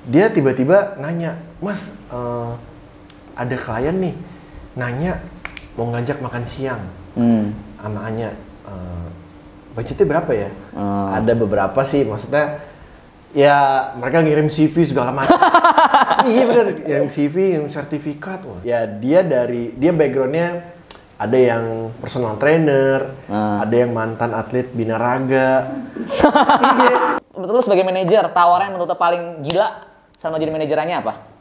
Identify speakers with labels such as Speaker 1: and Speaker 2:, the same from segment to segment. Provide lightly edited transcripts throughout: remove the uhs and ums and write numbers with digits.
Speaker 1: dia tiba-tiba nanya, Mas, ada klien nih nanya mau ngajak makan siang sama Anya, budgetnya berapa ya? Ada beberapa sih, maksudnya ya mereka ngirim CV segala macam. Iya bener, ngirim CV, ngirim sertifikat. Wah. Ya dia backgroundnya ada yang personal trainer, ada yang mantan atlet binaraga. Iya.
Speaker 2: Menurut lu sebagai manajer, tawaran yang menurut lu paling gila sama jadi manajerannya apa?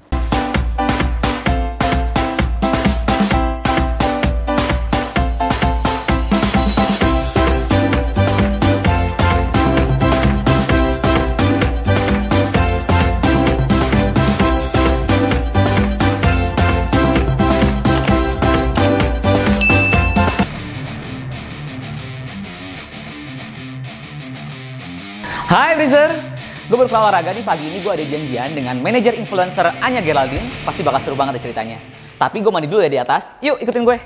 Speaker 2: Hai Brizer, gue baru keluar olahraga nih. Pagi ini gue ada janjian dengan manajer influencer Anya Geraldine. Pasti bakal seru banget ya ceritanya. Tapi gue mandi dulu ya di atas. Yuk ikutin gue.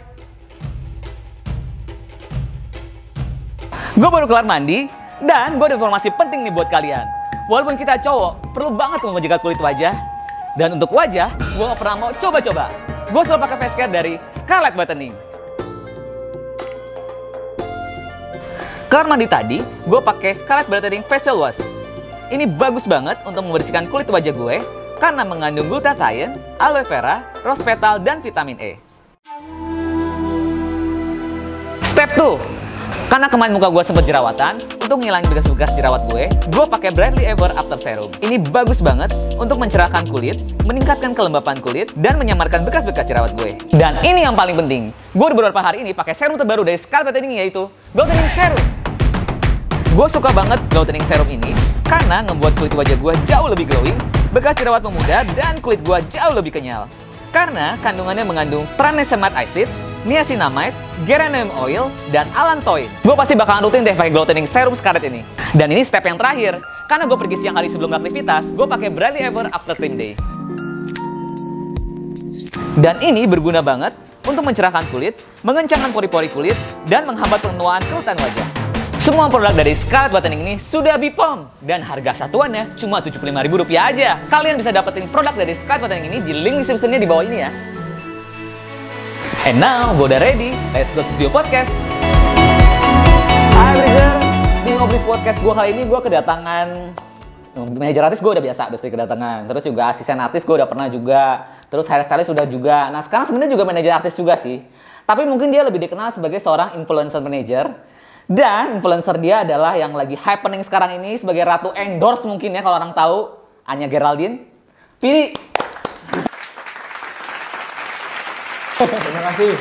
Speaker 2: Gue baru kelar mandi dan gue ada informasi penting nih buat kalian. Walaupun kita cowok, perlu banget menjaga kulit wajah. Dan untuk wajah, gue gak pernah mau coba-coba. Gue selalu pakai face care dari Scarlett Whitening. Kelar mandi tadi, gue pakai Scarlett Whitening Facial Wash. Ini bagus banget untuk membersihkan kulit wajah gue karena mengandung glutathione, aloe vera, rose petal, dan vitamin E. Step 2. Karena kemarin muka gue sempat jerawatan, untuk ngilangin bekas-bekas jerawat gue pakai Brightly Ever After Serum. Ini bagus banget untuk mencerahkan kulit, meningkatkan kelembapan kulit, dan menyamarkan bekas-bekas jerawat gue. Dan ini yang paling penting, gue udah beberapa hari ini pakai serum terbaru dari Scarlett Whitening, yaitu Whitening Serum. Gue suka banget Whitening Serum ini karena ngebuat kulit wajah gue jauh lebih glowing, bekas jerawat memudar, dan kulit gue jauh lebih kenyal. Karena kandungannya mengandung tranexamic acid, niacinamide, geranium oil, dan allantoin. Gue pasti bakalan rutin deh pakai Whitening Serum Scarlett ini. Dan ini step yang terakhir, karena gue pergi siang hari sebelum aktivitas, gue pakai Brightly Ever After Trim Day. Dan ini berguna banget untuk mencerahkan kulit, mengencangkan pori-pori kulit, dan menghambat penuaan kerutan wajah. Semua produk dari Scarlett Whitening ini sudah BPOM dan harga satuannya cuma Rp75.000 aja. Kalian bisa dapetin produk dari Scarlett Whitening ini di link description-nya di bawah ini ya. And now, gue udah ready. Let's go to studio podcast. Hai Brizer, di Ngobris Podcast gue kali ini gue kedatangan manajer artis. Gue udah biasa, udah sering kedatangan. Terus juga asisten artis gue udah pernah juga. Terus hairstylist udah juga. Nah sekarang sebenarnya juga manajer artis juga sih. Tapi mungkin dia lebih dikenal sebagai seorang influencer manager. Dan influencer dia adalah yang lagi happening sekarang ini sebagai ratu endorse mungkin ya kalau orang tahu, Anya Geraldine. Pilih.
Speaker 1: Terima kasih.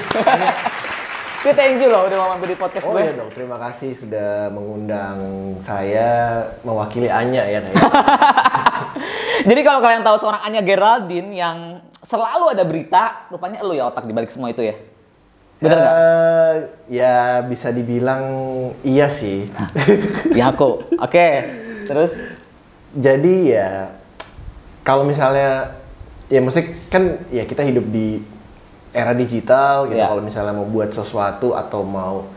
Speaker 2: Thank you loh udah mau mampir di podcast gue.
Speaker 1: Oh iya dong, terima kasih sudah mengundang saya mewakili Anya ya.
Speaker 2: Jadi kalau kalian tahu seorang Anya Geraldine yang selalu ada berita, rupanya elu ya otak dibalik semua itu ya. Bener nggak?
Speaker 1: Ya bisa dibilang iya sih.
Speaker 2: Ya aku. Oke. Terus?
Speaker 1: Jadi ya kalau misalnya ya musik kan ya kita hidup di era digital gitu. Kalau misalnya mau buat sesuatu atau mau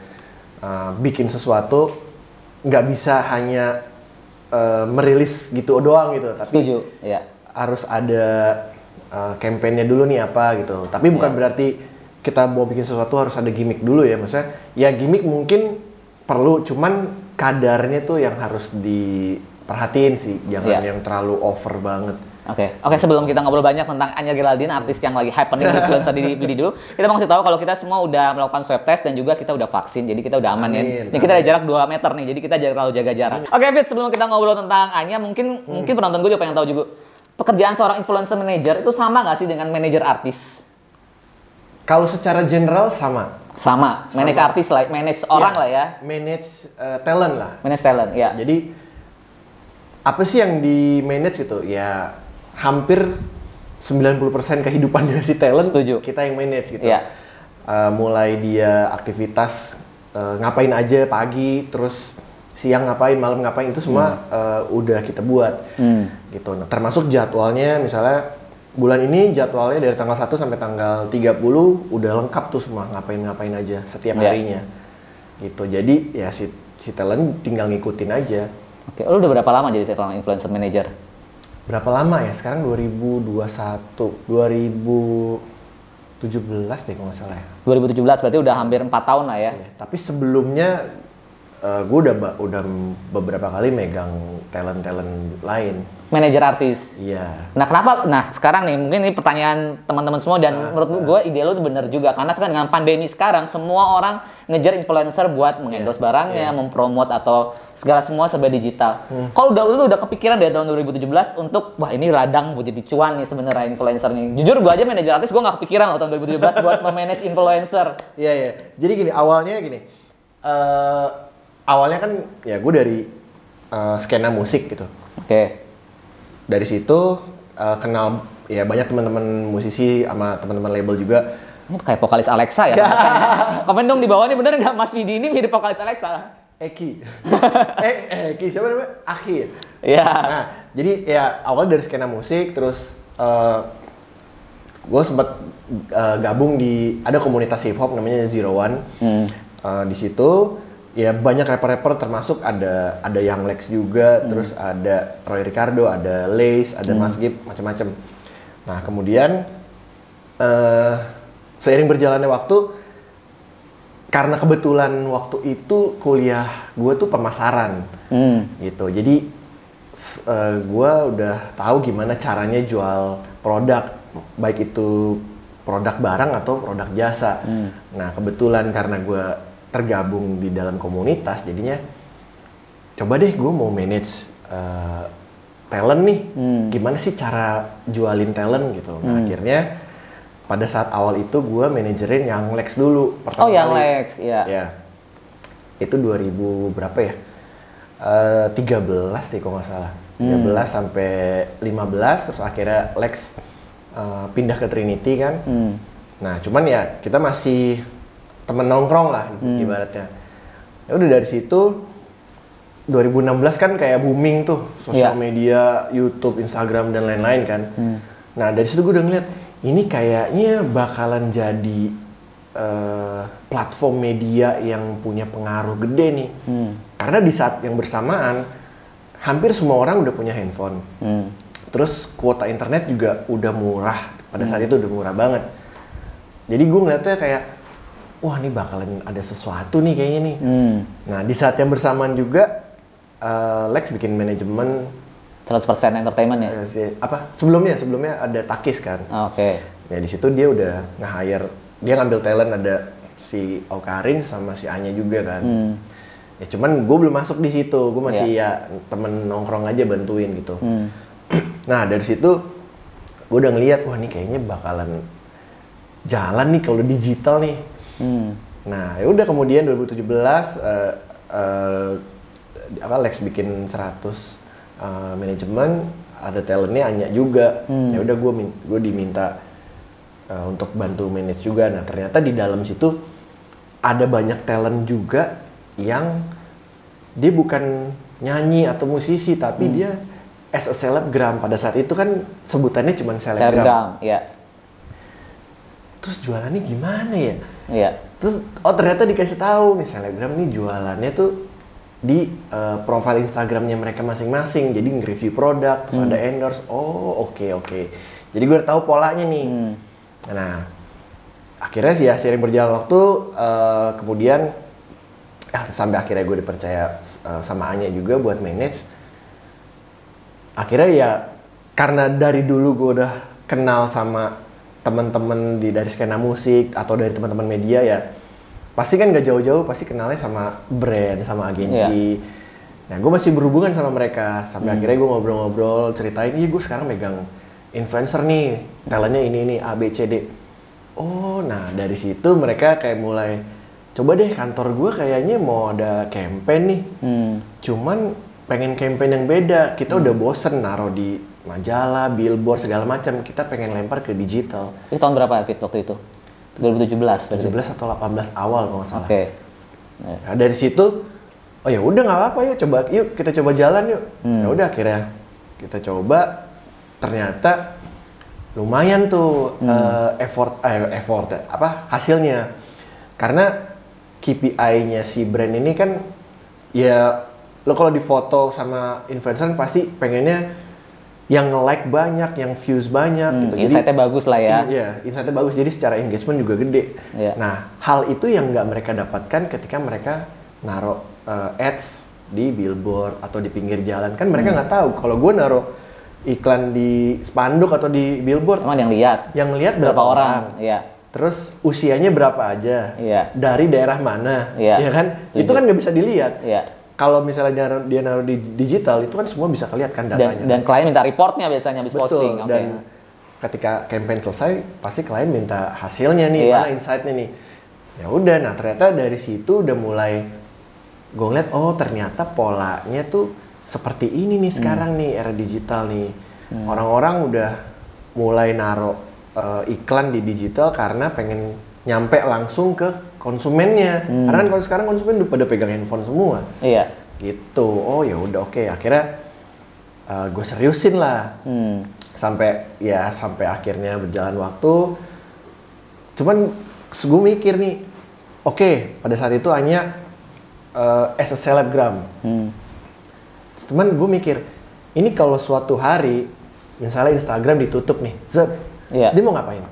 Speaker 1: bikin sesuatu nggak bisa hanya merilis gitu doang gitu. Tapi
Speaker 2: setuju. Ya.
Speaker 1: Harus ada campaign-nya dulu nih apa gitu. Tapi bukan berarti kita mau bikin sesuatu harus ada gimmick dulu ya, maksudnya ya gimmick mungkin perlu, cuman kadarnya tuh yang harus diperhatiin sih, jangan yang terlalu over banget.
Speaker 2: Oke, sebelum kita ngobrol banyak tentang Anya Geraldine, artis yang lagi happening influencer di dulu, kita mau kasih tahu kalau kita semua udah melakukan swab test dan juga kita udah vaksin, jadi kita udah aman ya. Ini kita ada jarak 2 meter nih, jadi kita terlalu jaga jarak. Oke, Fit, sebelum kita ngobrol tentang Anya, mungkin penonton gue juga pengen tahu juga, pekerjaan seorang influencer manager itu sama nggak sih dengan manajer artis?
Speaker 1: Kalau secara general sama.
Speaker 2: Manage artis lah, manage orang lah ya.
Speaker 1: Manage talent lah.
Speaker 2: Manage talent, ya.
Speaker 1: Jadi apa sih yang di manage gitu? Ya hampir 90% kehidupannya si talent.
Speaker 2: Setuju.
Speaker 1: Kita yang manage gitu.
Speaker 2: Ya.
Speaker 1: Mulai dia aktivitas ngapain aja pagi, terus siang ngapain, malam ngapain, itu semua udah kita buat. Gitu. Nah, termasuk jadwalnya misalnya bulan ini jadwalnya dari tanggal 1 sampai tanggal 30 udah lengkap tuh semua ngapain aja setiap harinya. Gitu. Jadi ya si talent tinggal ngikutin aja.
Speaker 2: Oke, lu udah berapa lama jadi seorang influencer manager?
Speaker 1: berapa lama ya? Sekarang 2021, 2017 deh kalau nggak salah ya.
Speaker 2: 2017 berarti udah hampir 4 tahun lah ya.
Speaker 1: Iya, tapi sebelumnya gue udah beberapa kali megang talent lain.
Speaker 2: Manajer artis.
Speaker 1: Iya.
Speaker 2: Nah kenapa? Nah sekarang nih mungkin ini pertanyaan teman-teman semua dan menurut gue ide lo bener juga karena sekarang dengan pandemi sekarang semua orang ngejar influencer buat mengendorse barangnya, mempromot atau segala semua serba digital. Kalau lu udah kepikiran dari tahun 2017 untuk wah ini ladang buat jadi cuan nih sebenarnya influencer nih. Jujur gue aja manajer artis gue nggak kepikiran loh tahun 2017 buat memanage influencer.
Speaker 1: Iya iya. Jadi gini awalnya awalnya kan ya gue dari skena musik gitu.
Speaker 2: Oke.
Speaker 1: Dari situ kenal ya banyak teman-teman musisi sama teman-teman label juga.
Speaker 2: Ini kayak vokalis Alexa ya. Komen dong di bawah nih bener nggak Mas Vidi ini mirip vokalis Alexa?
Speaker 1: Eki. Eki siapa namanya? Aki.
Speaker 2: Iya.
Speaker 1: Nah, jadi ya awal dari skena musik terus gue sempat gabung di ada komunitas hip hop namanya Zero One. Di situ ya banyak rapper-rapper termasuk ada Young Lex juga, terus ada Roy Ricardo, ada Lace, ada Mas Gip, macam-macam. Nah kemudian seiring berjalannya waktu, karena kebetulan waktu itu kuliah gue tuh pemasaran, gitu. Jadi gue udah tahu gimana caranya jual produk, baik itu produk barang atau produk jasa. Nah kebetulan karena gue tergabung di dalam komunitas, jadinya coba deh gue mau manage talent nih, gimana sih cara jualin talent gitu. Nah akhirnya pada saat awal itu gue manajerin Young Lex dulu pertama
Speaker 2: Young
Speaker 1: kali.
Speaker 2: Lex, iya.
Speaker 1: Ya, itu 2000 berapa ya? 13 deh kalau nggak salah. 13 sampai 15, terus akhirnya Lex pindah ke Trinity kan. Nah cuman ya kita masih temen nongkrong lah ibaratnya. Ya udah dari situ 2016 kan kayak booming tuh sosial media, YouTube, Instagram dan lain-lain kan. Nah dari situ gue udah ngeliat ini kayaknya bakalan jadi platform media yang punya pengaruh gede nih. Karena di saat yang bersamaan hampir semua orang udah punya handphone. Terus kuota internet juga udah murah. Pada saat itu udah murah banget. Jadi gue ngeliatnya kayak wah ini bakalan ada sesuatu nih kayaknya nih. Nah di saat yang bersamaan juga Lex bikin manajemen
Speaker 2: 100% entertainment ya?
Speaker 1: Sebelumnya ada Takis kan.
Speaker 2: Oke.
Speaker 1: Ya di situ dia udah nge-hire, dia ngambil talent ada si Okarin sama si Anya juga kan. Ya cuman gue belum masuk di situ, gue masih ya temen nongkrong aja bantuin gitu. Nah dari situ gue udah ngeliat wah ini kayaknya bakalan jalan nih kalau digital nih. Nah, ya udah kemudian 2017 Lex bikin 100 manajemen, ada talentnya Anya juga. Ya udah gue diminta untuk bantu manage juga. Nah, ternyata di dalam situ ada banyak talent juga yang dia bukan nyanyi atau musisi tapi dia as a selebgram. Pada saat itu kan sebutannya cuma selebgram.
Speaker 2: Selebgram, ya.
Speaker 1: Terus jualannya gimana ya?
Speaker 2: Iya.
Speaker 1: Terus ternyata dikasih tahu nih selebgram nih jualannya tuh di profile Instagramnya mereka masing-masing. Jadi nge-review produk, terus ada endorse. Oh oke. Jadi gue udah tahu polanya nih. Nah akhirnya sih ya seiring berjalan waktu kemudian sampai akhirnya gue dipercaya sama Anya juga buat manage. Akhirnya ya karena dari dulu gue udah kenal sama teman-teman dari skena musik atau dari teman-teman media ya pasti kan gak jauh-jauh pasti kenalnya sama brand, sama agensi. Nah gue masih berhubungan sama mereka sampai akhirnya gue ngobrol-ngobrol ceritain, iya gue sekarang megang influencer nih, talentnya ini A B C D. Oh nah dari situ mereka kayak mulai coba deh kantor gue kayaknya mau ada campaign nih, cuman pengen campaign yang beda, kita udah bosen naruh di majalah, billboard, segala macam. Kita pengen lempar ke digital.
Speaker 2: Itu tahun berapa Fit waktu itu? 2017 berarti?
Speaker 1: 17 atau 18 awal kalau nggak salah.
Speaker 2: Oke.
Speaker 1: Nah, dari situ, oh ya udah nggak apa-apa yuk kita coba jalan yuk. Ya udah akhirnya kita coba. Ternyata lumayan tuh hasilnya. Karena KPI-nya si brand ini kan ya lo kalau di foto sama influencer pasti pengennya yang like banyak, yang views banyak gitu.
Speaker 2: Insight-nya bagus lah ya.
Speaker 1: Iya, insight-nya bagus. Jadi secara engagement juga gede.
Speaker 2: Iya.
Speaker 1: Nah, hal itu yang nggak mereka dapatkan ketika mereka naruh ads di billboard atau di pinggir jalan. Kan mereka nggak tahu kalau gue naruh iklan di spanduk atau di billboard.
Speaker 2: Emang yang lihat?
Speaker 1: Yang lihat berapa orang?
Speaker 2: Iya.
Speaker 1: Terus usianya berapa aja?
Speaker 2: Iya.
Speaker 1: Dari daerah mana?
Speaker 2: Iya.
Speaker 1: Ya kan?
Speaker 2: Setuju.
Speaker 1: Itu kan nggak bisa dilihat.
Speaker 2: Iya.
Speaker 1: Kalau misalnya dia naruh di digital, itu kan semua bisa kelihatan kan datanya.
Speaker 2: Dan klien minta reportnya biasanya habis posting.
Speaker 1: Betul, dan ketika campaign selesai, pasti klien minta hasilnya nih, mana insight-nya nih. Ya udah, nah ternyata dari situ udah mulai gue ngeliat, oh ternyata polanya tuh seperti ini nih sekarang nih, era digital nih. Orang-orang udah mulai naruh iklan di digital karena pengen nyampe langsung ke konsumennya. Karena kan kalau sekarang konsumen udah pada pegang handphone semua.
Speaker 2: Iya.
Speaker 1: Gitu. Oh ya udah oke. Akhirnya gue seriusin lah. Sampai akhirnya berjalan waktu. Cuman gue mikir nih, oke, pada saat itu Anya as a selebgram. Cuman gue mikir, ini kalau suatu hari misalnya Instagram ditutup nih, terus dia mau ngapain?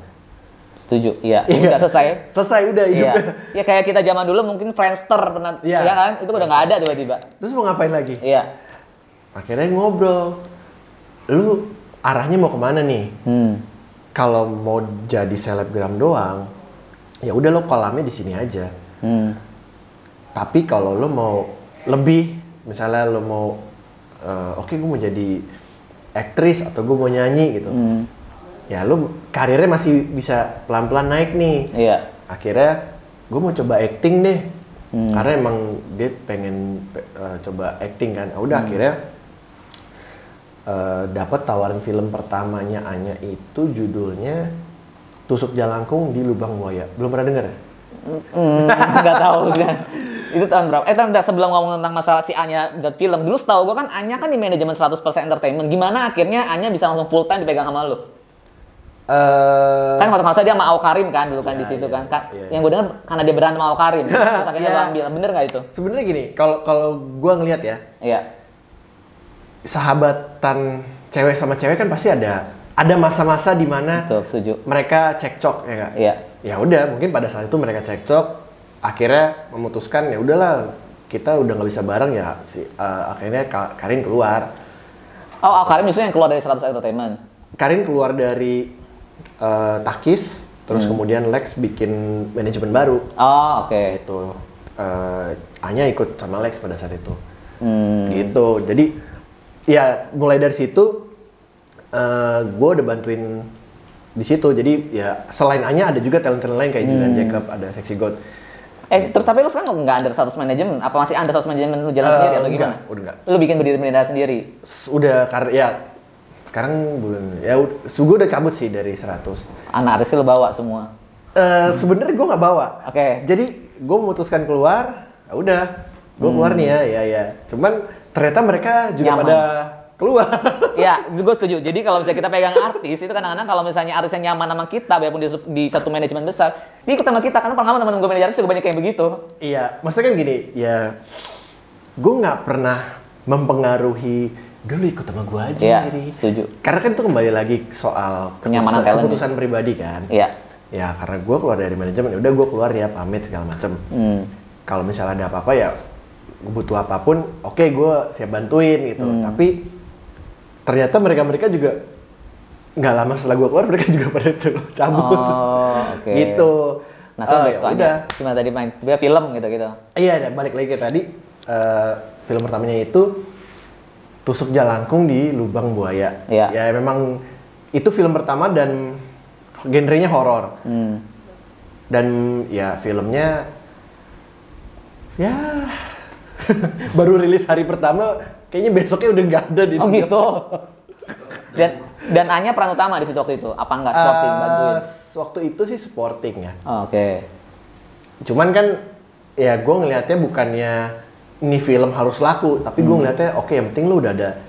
Speaker 2: Setuju, iya. Udah selesai.
Speaker 1: Selesai udah hidupnya.
Speaker 2: Iya. Ya kayak kita zaman dulu mungkin Friendster pernah, ya kan? Itu udah nggak ada tiba-tiba.
Speaker 1: Terus mau ngapain lagi?
Speaker 2: Iya.
Speaker 1: Akhirnya ngobrol. Lu arahnya mau kemana nih? Kalau mau jadi selebgram doang, ya udah lo kolamnya di sini aja. Tapi kalau lo mau lebih, misalnya lo mau, oke, gue mau jadi aktris atau gue mau nyanyi gitu. Ya lu karirnya masih bisa pelan-pelan naik nih.
Speaker 2: Iya.
Speaker 1: Akhirnya gue mau coba acting deh. Karena emang dia pengen coba acting kan. Udah akhirnya dapat tawaran film pertamanya Anya itu judulnya Tusuk Jalangkung di Lubang Buaya. Belum pernah denger?
Speaker 2: Nggak tahu sih. Itu tahun berapa? Sebelum ngomong tentang masalah si Anya buat film, dulu setahu gue kan Anya kan di manajemen 100% entertainment. Gimana akhirnya Anya bisa langsung full time dipegang sama lu? Kan waktu dia sama Awkarin kan dulu kan di situ kan. Yang gue dengar karena dia berantem sama Awkarin. Terus akhirnya lu ambil. Bener nggak itu?
Speaker 1: Sebenarnya gini, kalau gue ngelihat ya.
Speaker 2: Iya.
Speaker 1: Sahabatan cewek sama cewek kan pasti ada masa-masa di mana mereka cekcok ya nggak?
Speaker 2: Iya.
Speaker 1: Ya udah, mungkin pada saat itu mereka cekcok, akhirnya memutuskan ya udahlah kita udah nggak bisa bareng ya. Akhirnya Karin keluar.
Speaker 2: Oh, Awkarin justru yang keluar dari 100 entertainment.
Speaker 1: Karin keluar dari Takis, terus kemudian Lex bikin manajemen baru.
Speaker 2: Oh, oke.
Speaker 1: Itu Anya ikut sama Lex pada saat itu. Gitu. Jadi ya mulai dari situ gue udah bantuin di situ. Jadi ya selain Anya ada juga talent-talent lain kayak Julian Jacob, ada Sexy God.
Speaker 2: Terus tapi lu sekarang nggak under 100 manajemen? Apa masih under 100 manajemen lu jalan sendiri atau gimana?
Speaker 1: Udah enggak.
Speaker 2: Lu bikin bendera sendiri?
Speaker 1: Udah, karena ya sekarang bulan ya gue udah cabut sih dari 100.
Speaker 2: Anak artis lu bawa semua?
Speaker 1: Sebenarnya gue nggak bawa.
Speaker 2: Oke.
Speaker 1: Jadi gue memutuskan keluar, ya udah gue keluar nih ya. Cuman ternyata mereka juga
Speaker 2: nyaman.
Speaker 1: Pada keluar.
Speaker 2: Ya, gue setuju. Jadi kalau misalnya kita pegang artis, itu kadang-kadang kalau misalnya artis yang nyaman sama kita, biarpun di satu manajemen besar, dia ikut sama kita. Karena pengalaman teman-teman gue manajer artis juga banyak kayak begitu.
Speaker 1: Iya, maksudnya kan gini, ya gue nggak pernah mempengaruhi dulu ikut sama gue aja.
Speaker 2: Iya,
Speaker 1: ini.
Speaker 2: setuju.
Speaker 1: Karena kan itu kembali lagi soal keputusan pribadi kan.
Speaker 2: Iya.
Speaker 1: Ya karena gue keluar dari manajemen, udah gue keluar ya pamit segala macem. Kalau misalnya ada apa-apa ya butuh apapun, oke, gue siap bantuin gitu. Tapi ternyata mereka juga nggak lama setelah gue keluar mereka juga pada cabut. Gitu.
Speaker 2: Nah, ya udah. Gimana tadi main? Dia film gitu.
Speaker 1: Iya, balik lagi ke tadi. Film pertamanya itu Tusuk Jalangkung di Lubang Buaya.
Speaker 2: Iya.
Speaker 1: Ya memang itu film pertama dan genrenya horor. Dan ya filmnya ya baru rilis hari pertama, kayaknya besoknya udah nggak ada di.
Speaker 2: Oh gitu. Dan Anya peran utama di situ waktu itu. Apa nggak supporting bantuin?
Speaker 1: Waktu itu sih supporting ya.
Speaker 2: Oke.
Speaker 1: Cuman kan ya gue ngelihatnya bukannya ini film harus laku, tapi gue ngeliatnya oke, yang penting lu udah ada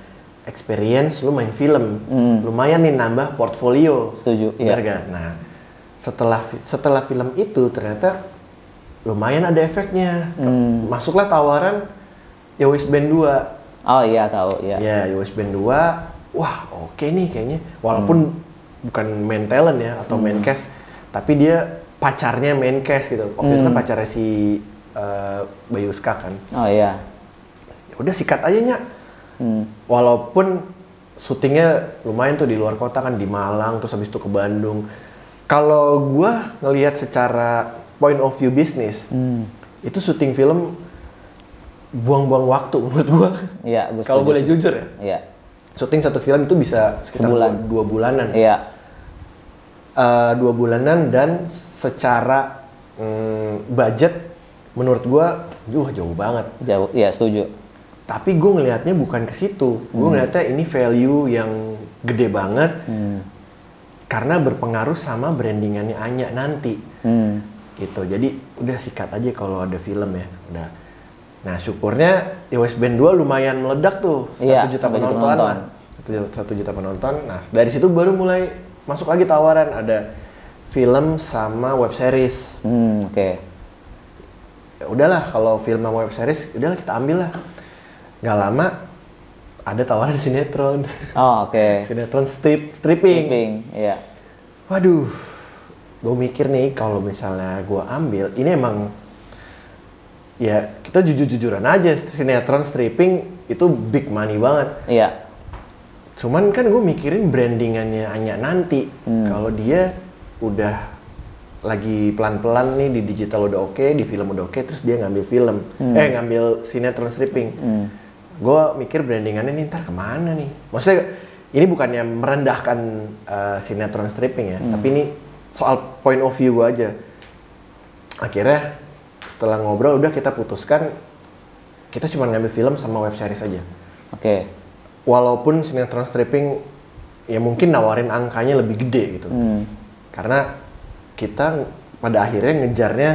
Speaker 1: experience, lu main film, lumayan nih nambah portfolio.
Speaker 2: Setuju.
Speaker 1: Benar gak? Nah, setelah film itu ternyata lumayan ada efeknya. Masuklah tawaran Yowis Band 2.
Speaker 2: Oh iya, tahu ya.
Speaker 1: Ya, Yowis Band 2. wah oke nih kayaknya, walaupun bukan main talent ya atau main cast, tapi dia pacarnya main cast gitu. Waktu itu kan pacarnya si Bayuska kan.
Speaker 2: Oh iya.
Speaker 1: Udah sikat aja Nyak. Walaupun syutingnya lumayan tuh di luar kota kan, di Malang, terus habis itu ke Bandung. Kalau gua ngelihat secara point of view bisnis, itu syuting film buang-buang waktu menurut gua.
Speaker 2: Iya,
Speaker 1: kalau boleh jujur ya.
Speaker 2: Iya.
Speaker 1: Syuting satu film itu bisa sekitar 2 bulanan.
Speaker 2: Iya.
Speaker 1: 2 bulanan dan secara budget menurut gua jauh banget.
Speaker 2: Jauh, iya setuju.
Speaker 1: Tapi gue ngelihatnya bukan ke situ. Gue ngelihatnya ini value yang gede banget karena berpengaruh sama brandingannya Anya nanti. Gitu. Jadi udah sikat aja kalau ada film ya. Udah. Nah syukurnya West Band 2 lumayan meledak tuh. 1 juta penonton lah. 1 juta penonton. Nah dari situ baru mulai masuk lagi tawaran. Ada film sama web series.
Speaker 2: Oke.
Speaker 1: Ya udahlah kalau film sama web series, udahlah kita ambil lah. Gak lama ada tawaran sinetron.
Speaker 2: Oh oke.
Speaker 1: Sinetron stripping.
Speaker 2: Iya.
Speaker 1: Waduh, gue mikir nih kalau misalnya gue ambil, ini emang ya kita jujur-jujuran aja, sinetron stripping itu big money banget.
Speaker 2: Iya.
Speaker 1: Cuman kan gue mikirin brandingannya Anya nanti. Kalau dia udah lagi pelan-pelan nih di digital udah oke, di film udah oke, terus dia ngambil film, ngambil sinetron stripping. Gue mikir brandingannya nih ntar kemana nih? Maksudnya ini bukannya merendahkan sinetron stripping ya, tapi ini soal point of view gue aja. Akhirnya setelah ngobrol udah kita putuskan kita cuma ngambil film sama web series aja.
Speaker 2: Oke.
Speaker 1: Walaupun sinetron stripping ya mungkin nawarin angkanya lebih gede gitu. Karena kita pada akhirnya ngejarnya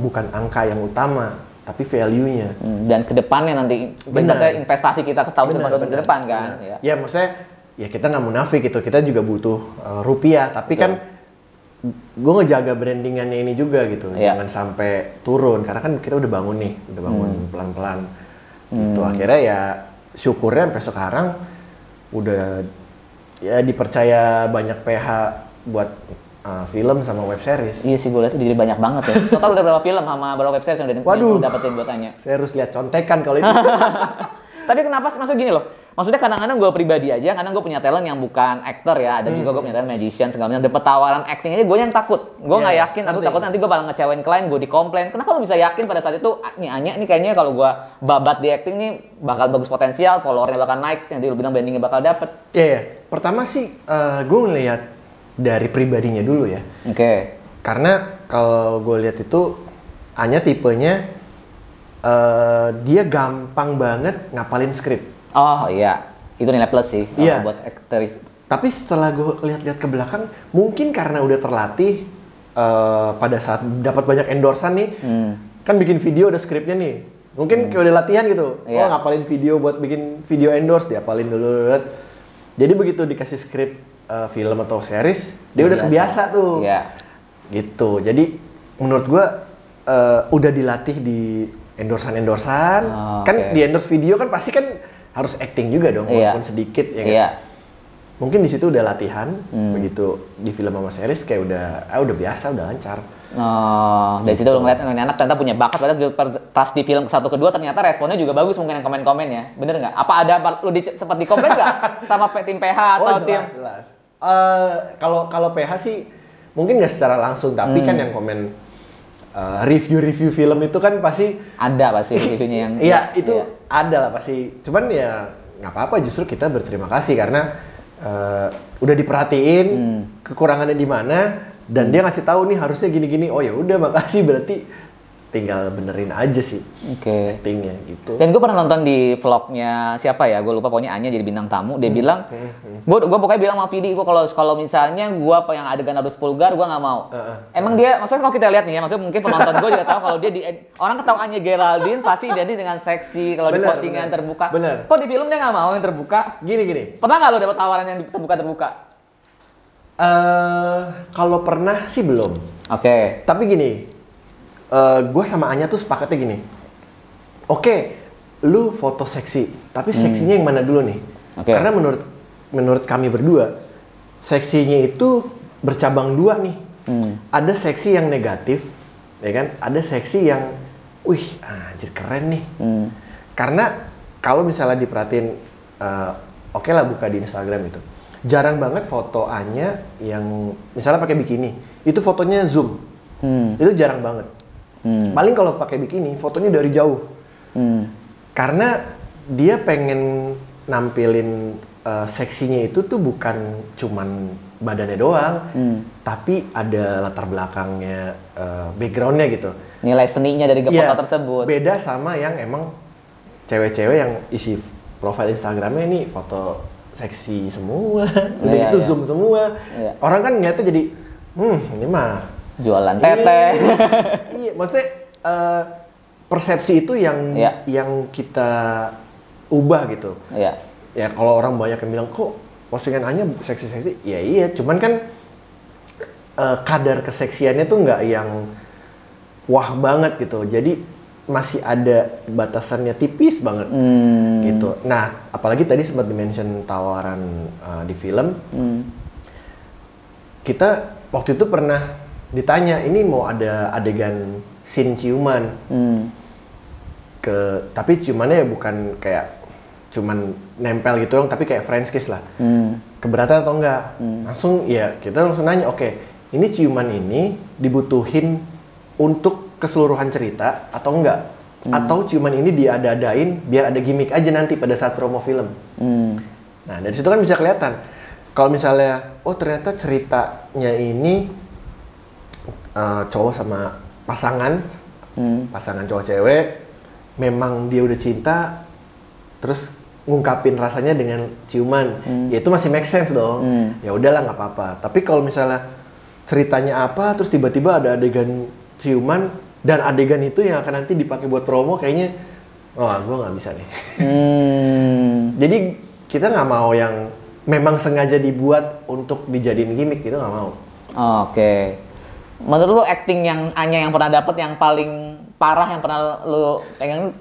Speaker 1: bukan angka yang utama, tapi value-nya. Dan
Speaker 2: kedepannya nanti, investasi kita ke tahun ke depan kan?
Speaker 1: Ya maksudnya, ya kita nggak munafik gitu, kita juga butuh rupiah, tapi kan gue ngejaga brandingannya ini juga gitu, jangan sampai turun, karena kan kita udah bangun nih, udah bangun pelan-pelan. Gitu, akhirnya ya syukurnya sampai sekarang udah ya dipercaya banyak PH buat film sama web series.
Speaker 2: Iya sih, gue lihat jadi banyak banget ya. Total udah berapa film sama berapa web series yang udah dapetin buat Anya?
Speaker 1: Saya harus lihat contekan kalau itu.
Speaker 2: Tapi kenapa sih, maksud gini loh. Maksudnya kadang-kadang gue pribadi aja, kadang gue punya talent yang bukan aktor ya. Ada juga gue punya talent magician, segala macam. Dapet tawaran acting aja, gue yang takut. Gue nggak yakin, aku takut nanti gue bakal ngecewain klien, gue dikomplain. Kenapa lo bisa yakin pada saat itu, nih Anya nih kayaknya kalau gue babat di acting nih bakal bagus potensial, followernya bakal naik, yang dia bilang brandingnya bakal dapet.
Speaker 1: Iya. Pertama sih gue ngelihat dari pribadinya dulu ya.
Speaker 2: Oke.
Speaker 1: Karena kalau gue lihat itu Anya tipenya dia gampang banget ngapalin skrip.
Speaker 2: Oh iya, itu nilai plus sih buat aktris.
Speaker 1: Tapi setelah gue lihat-lihat ke belakang, mungkin karena udah terlatih pada saat dapat banyak endorsan nih, kan bikin video ada skripnya nih. Mungkin kayak udah latihan gitu. Oh ngapalin video buat bikin video endorse, diapalin dulu. Jadi begitu dikasih skrip film atau series, dia udah kebiasa tuh. Gitu. Jadi menurut gue udah dilatih di endorsan. Kan di endorse video kan pasti kan harus acting juga dong, walaupun sedikit ya kan. Mungkin di situ udah latihan, begitu di film sama series kayak udah biasa, udah lancar.
Speaker 2: Dari situ lo ngeliat anak ternyata punya bakat, pas di film satu kedua ternyata responnya juga bagus, mungkin yang komen-komen ya, bener nggak? Apa ada lo sempat dikomplain nggak sama tim PH atau tim?
Speaker 1: Jelas. Kalau PH sih mungkin nggak secara langsung, tapi kan yang komen review film itu kan pasti
Speaker 2: ada reviewnya yang
Speaker 1: ada lah pasti. Cuman ya nggak apa-apa, justru kita berterima kasih karena udah diperhatiin kekurangannya di mana, dan dia ngasih tahu nih harusnya gini-gini. Oh ya udah, makasih, berarti tinggal benerin aja sih actingnya gitu.
Speaker 2: Dan gue pernah nonton di vlognya siapa ya, gue lupa, pokoknya Anya jadi bintang tamu. Dia bilang, gue pokoknya bilang sama Vidi, gue kalau misalnya gue yang adegan harus vulgar, gue nggak mau. Emang dia, maksudnya kalau kita lihat nih ya, maksudnya mungkin penonton gue juga tahu kalau dia orang ketawa Anya Geraldine pasti identik dengan seksi kalau di postingan terbuka. Kok di film dia nggak mau yang terbuka?
Speaker 1: Gini.
Speaker 2: Pernah nggak lo dapet tawaran yang terbuka?
Speaker 1: Kalau pernah sih belum.
Speaker 2: Oke.
Speaker 1: Tapi gini. Gue sama Anya tuh sepakatnya gini, oke, lu foto seksi, tapi seksinya yang mana dulu nih? Karena menurut menurut kami berdua, seksinya itu bercabang dua nih. Ada seksi yang negatif, ya kan? Ada seksi yang, wih, anjir keren nih. Karena kalau misalnya diperhatiin, oke lah buka di Instagram itu, jarang banget foto Anya yang misalnya pakai bikini, itu fotonya zoom, itu jarang banget. Paling kalau pakai bikini, fotonya dari jauh. Karena dia pengen nampilin seksinya itu tuh bukan cuman badannya doang, tapi ada latar belakangnya, backgroundnya gitu.
Speaker 2: Nilai seninya dari foto tersebut.
Speaker 1: Beda sama yang emang cewek-cewek yang isi profil Instagramnya ini foto seksi semua, udah gitu zoom semua. Orang kan ngeliatnya jadi, ini mah
Speaker 2: jualan tete.
Speaker 1: Iya, maksudnya persepsi itu yang kita ubah gitu. Ya kalau orang banyak yang bilang kok postingan Anya seksi-seksi, ya iya, cuman kan kadar keseksiannya tuh nggak yang wah banget gitu, jadi masih ada batasannya tipis banget gitu. Nah, apalagi tadi sempat di-mention tawaran di film, kita waktu itu pernah ditanya, ini mau ada adegan scene ciuman, tapi ciumannya bukan kayak cuman nempel gitu dong, tapi kayak French kiss lah. Keberatan atau enggak? Langsung ya kita langsung nanya, oke, ini ciuman ini dibutuhin untuk keseluruhan cerita atau enggak? Atau ciuman ini diada-adain biar ada gimmick aja nanti pada saat promo film. Nah, dari situ kan bisa kelihatan. Kalau misalnya, oh ternyata ceritanya ini cowok sama pasangan cowok cewek, memang dia udah cinta, terus ngungkapin rasanya dengan ciuman, ya itu masih make sense dong. Ya udahlah nggak apa-apa. Tapi kalau misalnya ceritanya apa, terus tiba-tiba ada adegan ciuman dan adegan itu yang akan nanti dipakai buat promo, kayaknya, gue nggak bisa nih. Jadi kita nggak mau yang memang sengaja dibuat untuk dijadiin gimmick, gitu nggak mau.
Speaker 2: Oke. Menurut lu acting yang Anya yang pernah dapet yang paling parah yang pernah lu pengen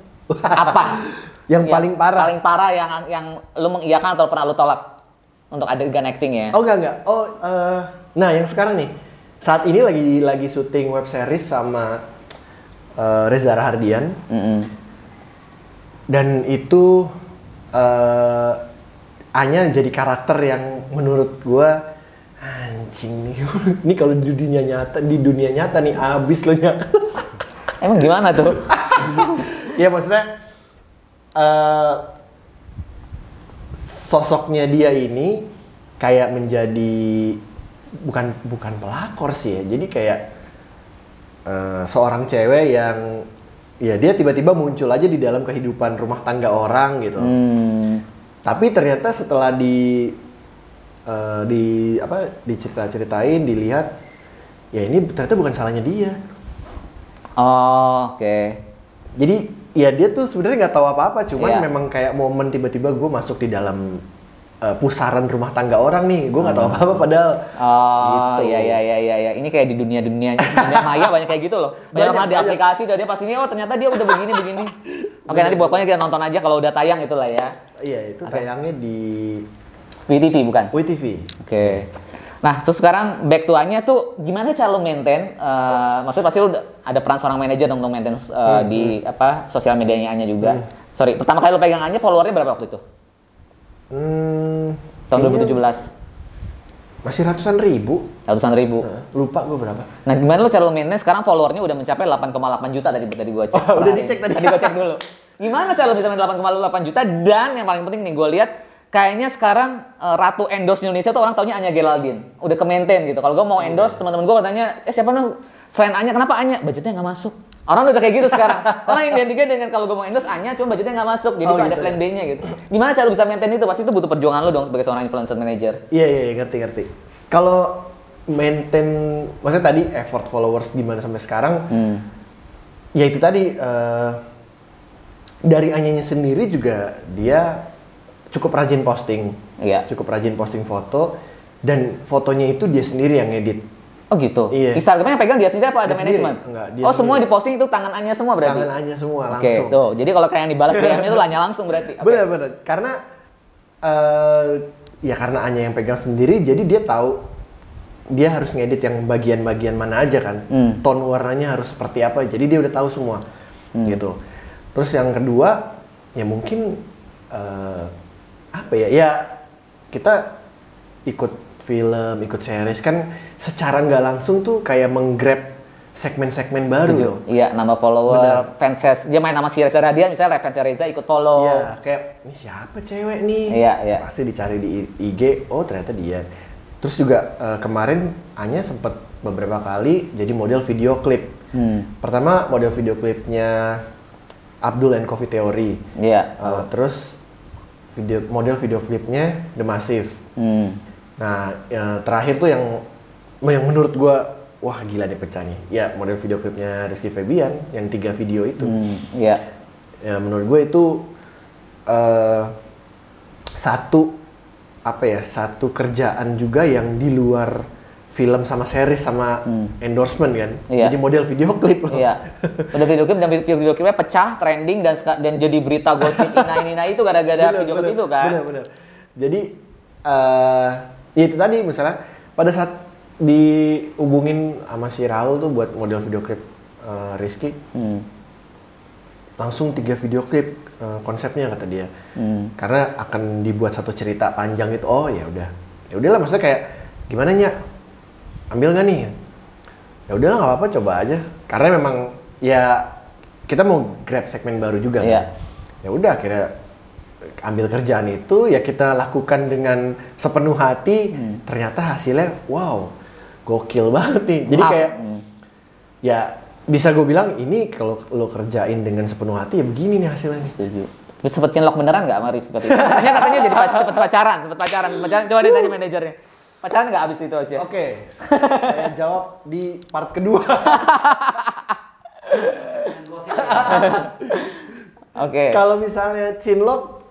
Speaker 2: apa?
Speaker 1: Yang paling parah?
Speaker 2: Paling parah yang lu mengiyakan atau pernah lu tolak untuk adegan acting ya?
Speaker 1: Oh enggak. Oh, nah yang sekarang nih, saat ini lagi syuting web series sama Reza Rahardian. Dan itu Anya jadi karakter yang menurut gua anjing nih. Ini kalau di dunia nyata nih abis lo nyata.
Speaker 2: Emang gimana tuh?
Speaker 1: Ya maksudnya sosoknya dia ini kayak menjadi bukan pelakor sih ya. Jadi kayak seorang cewek yang ya dia tiba-tiba muncul aja di dalam kehidupan rumah tangga orang gitu. Tapi ternyata setelah dicerita-ceritain, dilihat, ya ini ternyata bukan salahnya dia.
Speaker 2: Oh, oke.
Speaker 1: Jadi ya dia tuh sebenarnya nggak tahu apa-apa, cuman memang kayak momen tiba-tiba gue masuk di dalam pusaran rumah tangga orang nih, gue nggak tahu apa-apa padahal.
Speaker 2: Oh, gitu. Iya. Ini kayak di dunia maya banyak kayak gitu loh. Banyak di aplikasi udah dia pastinya, oh ternyata dia udah begini. Oke, nanti pokoknya kita nonton aja kalau udah tayang itulah ya.
Speaker 1: Iya, itu tayangnya di
Speaker 2: WeTV bukan?
Speaker 1: WeTV.
Speaker 2: Oke. Nah, terus sekarang back to Anya tuh gimana cara lo maintain? Maksudnya pasti lo ada peran seorang manajer dong untuk maintain di sosial medianya Anya juga. Sorry, pertama kali lo pegang Anya followernya berapa waktu itu? Tahun 2017.
Speaker 1: Masih ratusan ribu. Lupa gue berapa.
Speaker 2: Nah, gimana lo cara lo maintain sekarang followernya udah mencapai 8,8 juta dari gue cek.
Speaker 1: Oh, udah dicek tadi.
Speaker 2: Tadi gue cek dulu. Gimana cara lo bisa main 8,8 juta dan yang paling penting nih gue lihat kayaknya sekarang ratu endorse Indonesia tuh orang taunya Anya Geraldine. Udah ke-maintain gitu. Kalau gue mau endorse, teman-teman gue katanya, siapa nih selain Anya, kenapa Anya? Budgetnya nggak masuk. Orang udah kayak gitu sekarang. Orang identiknya dengan kalau gue mau endorse Anya, cuma budgetnya nggak masuk. Jadi ada plan B-nya gitu. Gimana cara bisa maintain itu? Pasti itu butuh perjuangan lo dong sebagai seorang influencer manager.
Speaker 1: Iya, ngerti. Kalau maintain, maksudnya tadi effort followers gimana sampai sekarang, ya itu tadi, dari Anyanya sendiri juga dia cukup rajin posting, cukup rajin posting foto, dan fotonya itu dia sendiri yang edit.
Speaker 2: Oh gitu?
Speaker 1: Iya.
Speaker 2: Instagramnya yang pegang dia sendiri apa ada manajemen?
Speaker 1: Enggak,
Speaker 2: dia semua diposting itu tangan Anya semua berarti?
Speaker 1: Tangan Anya semua, langsung.
Speaker 2: Oke, tuh. Jadi kalau kayak yang dibalas DM-nya itu Anya langsung berarti?
Speaker 1: Bener. Karena ya karena Anya yang pegang sendiri, jadi dia tahu dia harus ngedit yang bagian-bagian mana aja kan, tone warnanya harus seperti apa, jadi dia udah tahu semua gitu. Terus yang kedua ya mungkin apa ya, ya kita ikut film, ikut series kan secara nggak langsung tuh kayak menggrab segmen-segmen baru dong.
Speaker 2: Iya, nama follower, fans, dia main nama si Reza Radian misalnya, fans Reza ikut follow.
Speaker 1: Iya, kayak ini siapa cewek nih?
Speaker 2: Iya.
Speaker 1: Pasti dicari di IG, oh ternyata dia. Terus juga kemarin Anya sempat beberapa kali jadi model video klip. Pertama model video klipnya Abdul and Coffee Theory.
Speaker 2: Iya.
Speaker 1: Terus model video klipnya The Massive. Nah, terakhir tuh yang menurut gua wah gila nih pecah nih. Ya model video klipnya Rizky Febian yang 3 video itu.
Speaker 2: Iya.
Speaker 1: Ya menurut gue itu satu kerjaan juga yang di luar film sama series sama endorsement kan.
Speaker 2: Iya.
Speaker 1: Jadi model video klip loh.
Speaker 2: Iya. Model video klip dan video klipnya pecah, trending dan jadi berita gosip Ina itu gara-gara video klip itu kan.
Speaker 1: Bener. Jadi ya itu tadi misalnya pada saat dihubungin sama si Raul tuh buat model video klip Rizky, langsung 3 video klip konsepnya kata dia, karena akan dibuat satu cerita panjang itu. Oh ya udahlah maksudnya kayak gimana Nya, ambil nggak nih? Ya udahlah nggak apa-apa, coba aja, karena memang ya kita mau grab segmen baru juga kan. Ya udah akhirnya ambil kerjaan itu, ya kita lakukan dengan sepenuh hati. Ternyata hasilnya wow, gokil banget nih. Jadi kayak ya bisa gue bilang ini kalau lo kerjain dengan sepenuh hati ya begini nih hasilnya.
Speaker 2: Setuju. Sempet cinlok beneran nggak Mari seperti itu? Katanya jadi cepet pacaran. Coba ditanya manajernya. Pacaran nggak abis itu Asia?
Speaker 1: Oke, saya jawab di part kedua.
Speaker 2: Oke.
Speaker 1: Kalau misalnya cinlok,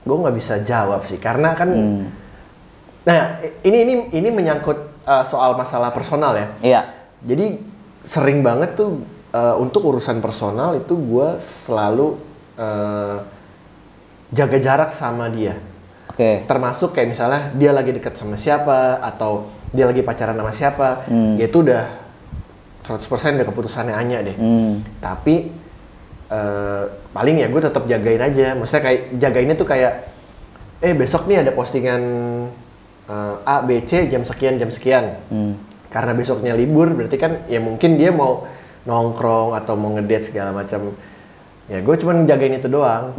Speaker 1: gue nggak bisa jawab sih, karena kan, nah ini menyangkut soal masalah personal ya.
Speaker 2: Iya.
Speaker 1: Jadi sering banget tuh untuk urusan personal itu gue selalu jaga jarak sama dia.
Speaker 2: Oke.
Speaker 1: Termasuk kayak misalnya dia lagi dekat sama siapa atau dia lagi pacaran sama siapa, ya itu udah 100% udah keputusannya Anya deh. Tapi paling ya gue tetap jagain aja. Maksudnya kayak jagainnya tuh kayak besok nih ada postingan A, B, C jam sekian. Karena besoknya libur berarti kan ya mungkin dia mau nongkrong atau mau ngedate segala macam. Ya gue cuma jagain itu doang.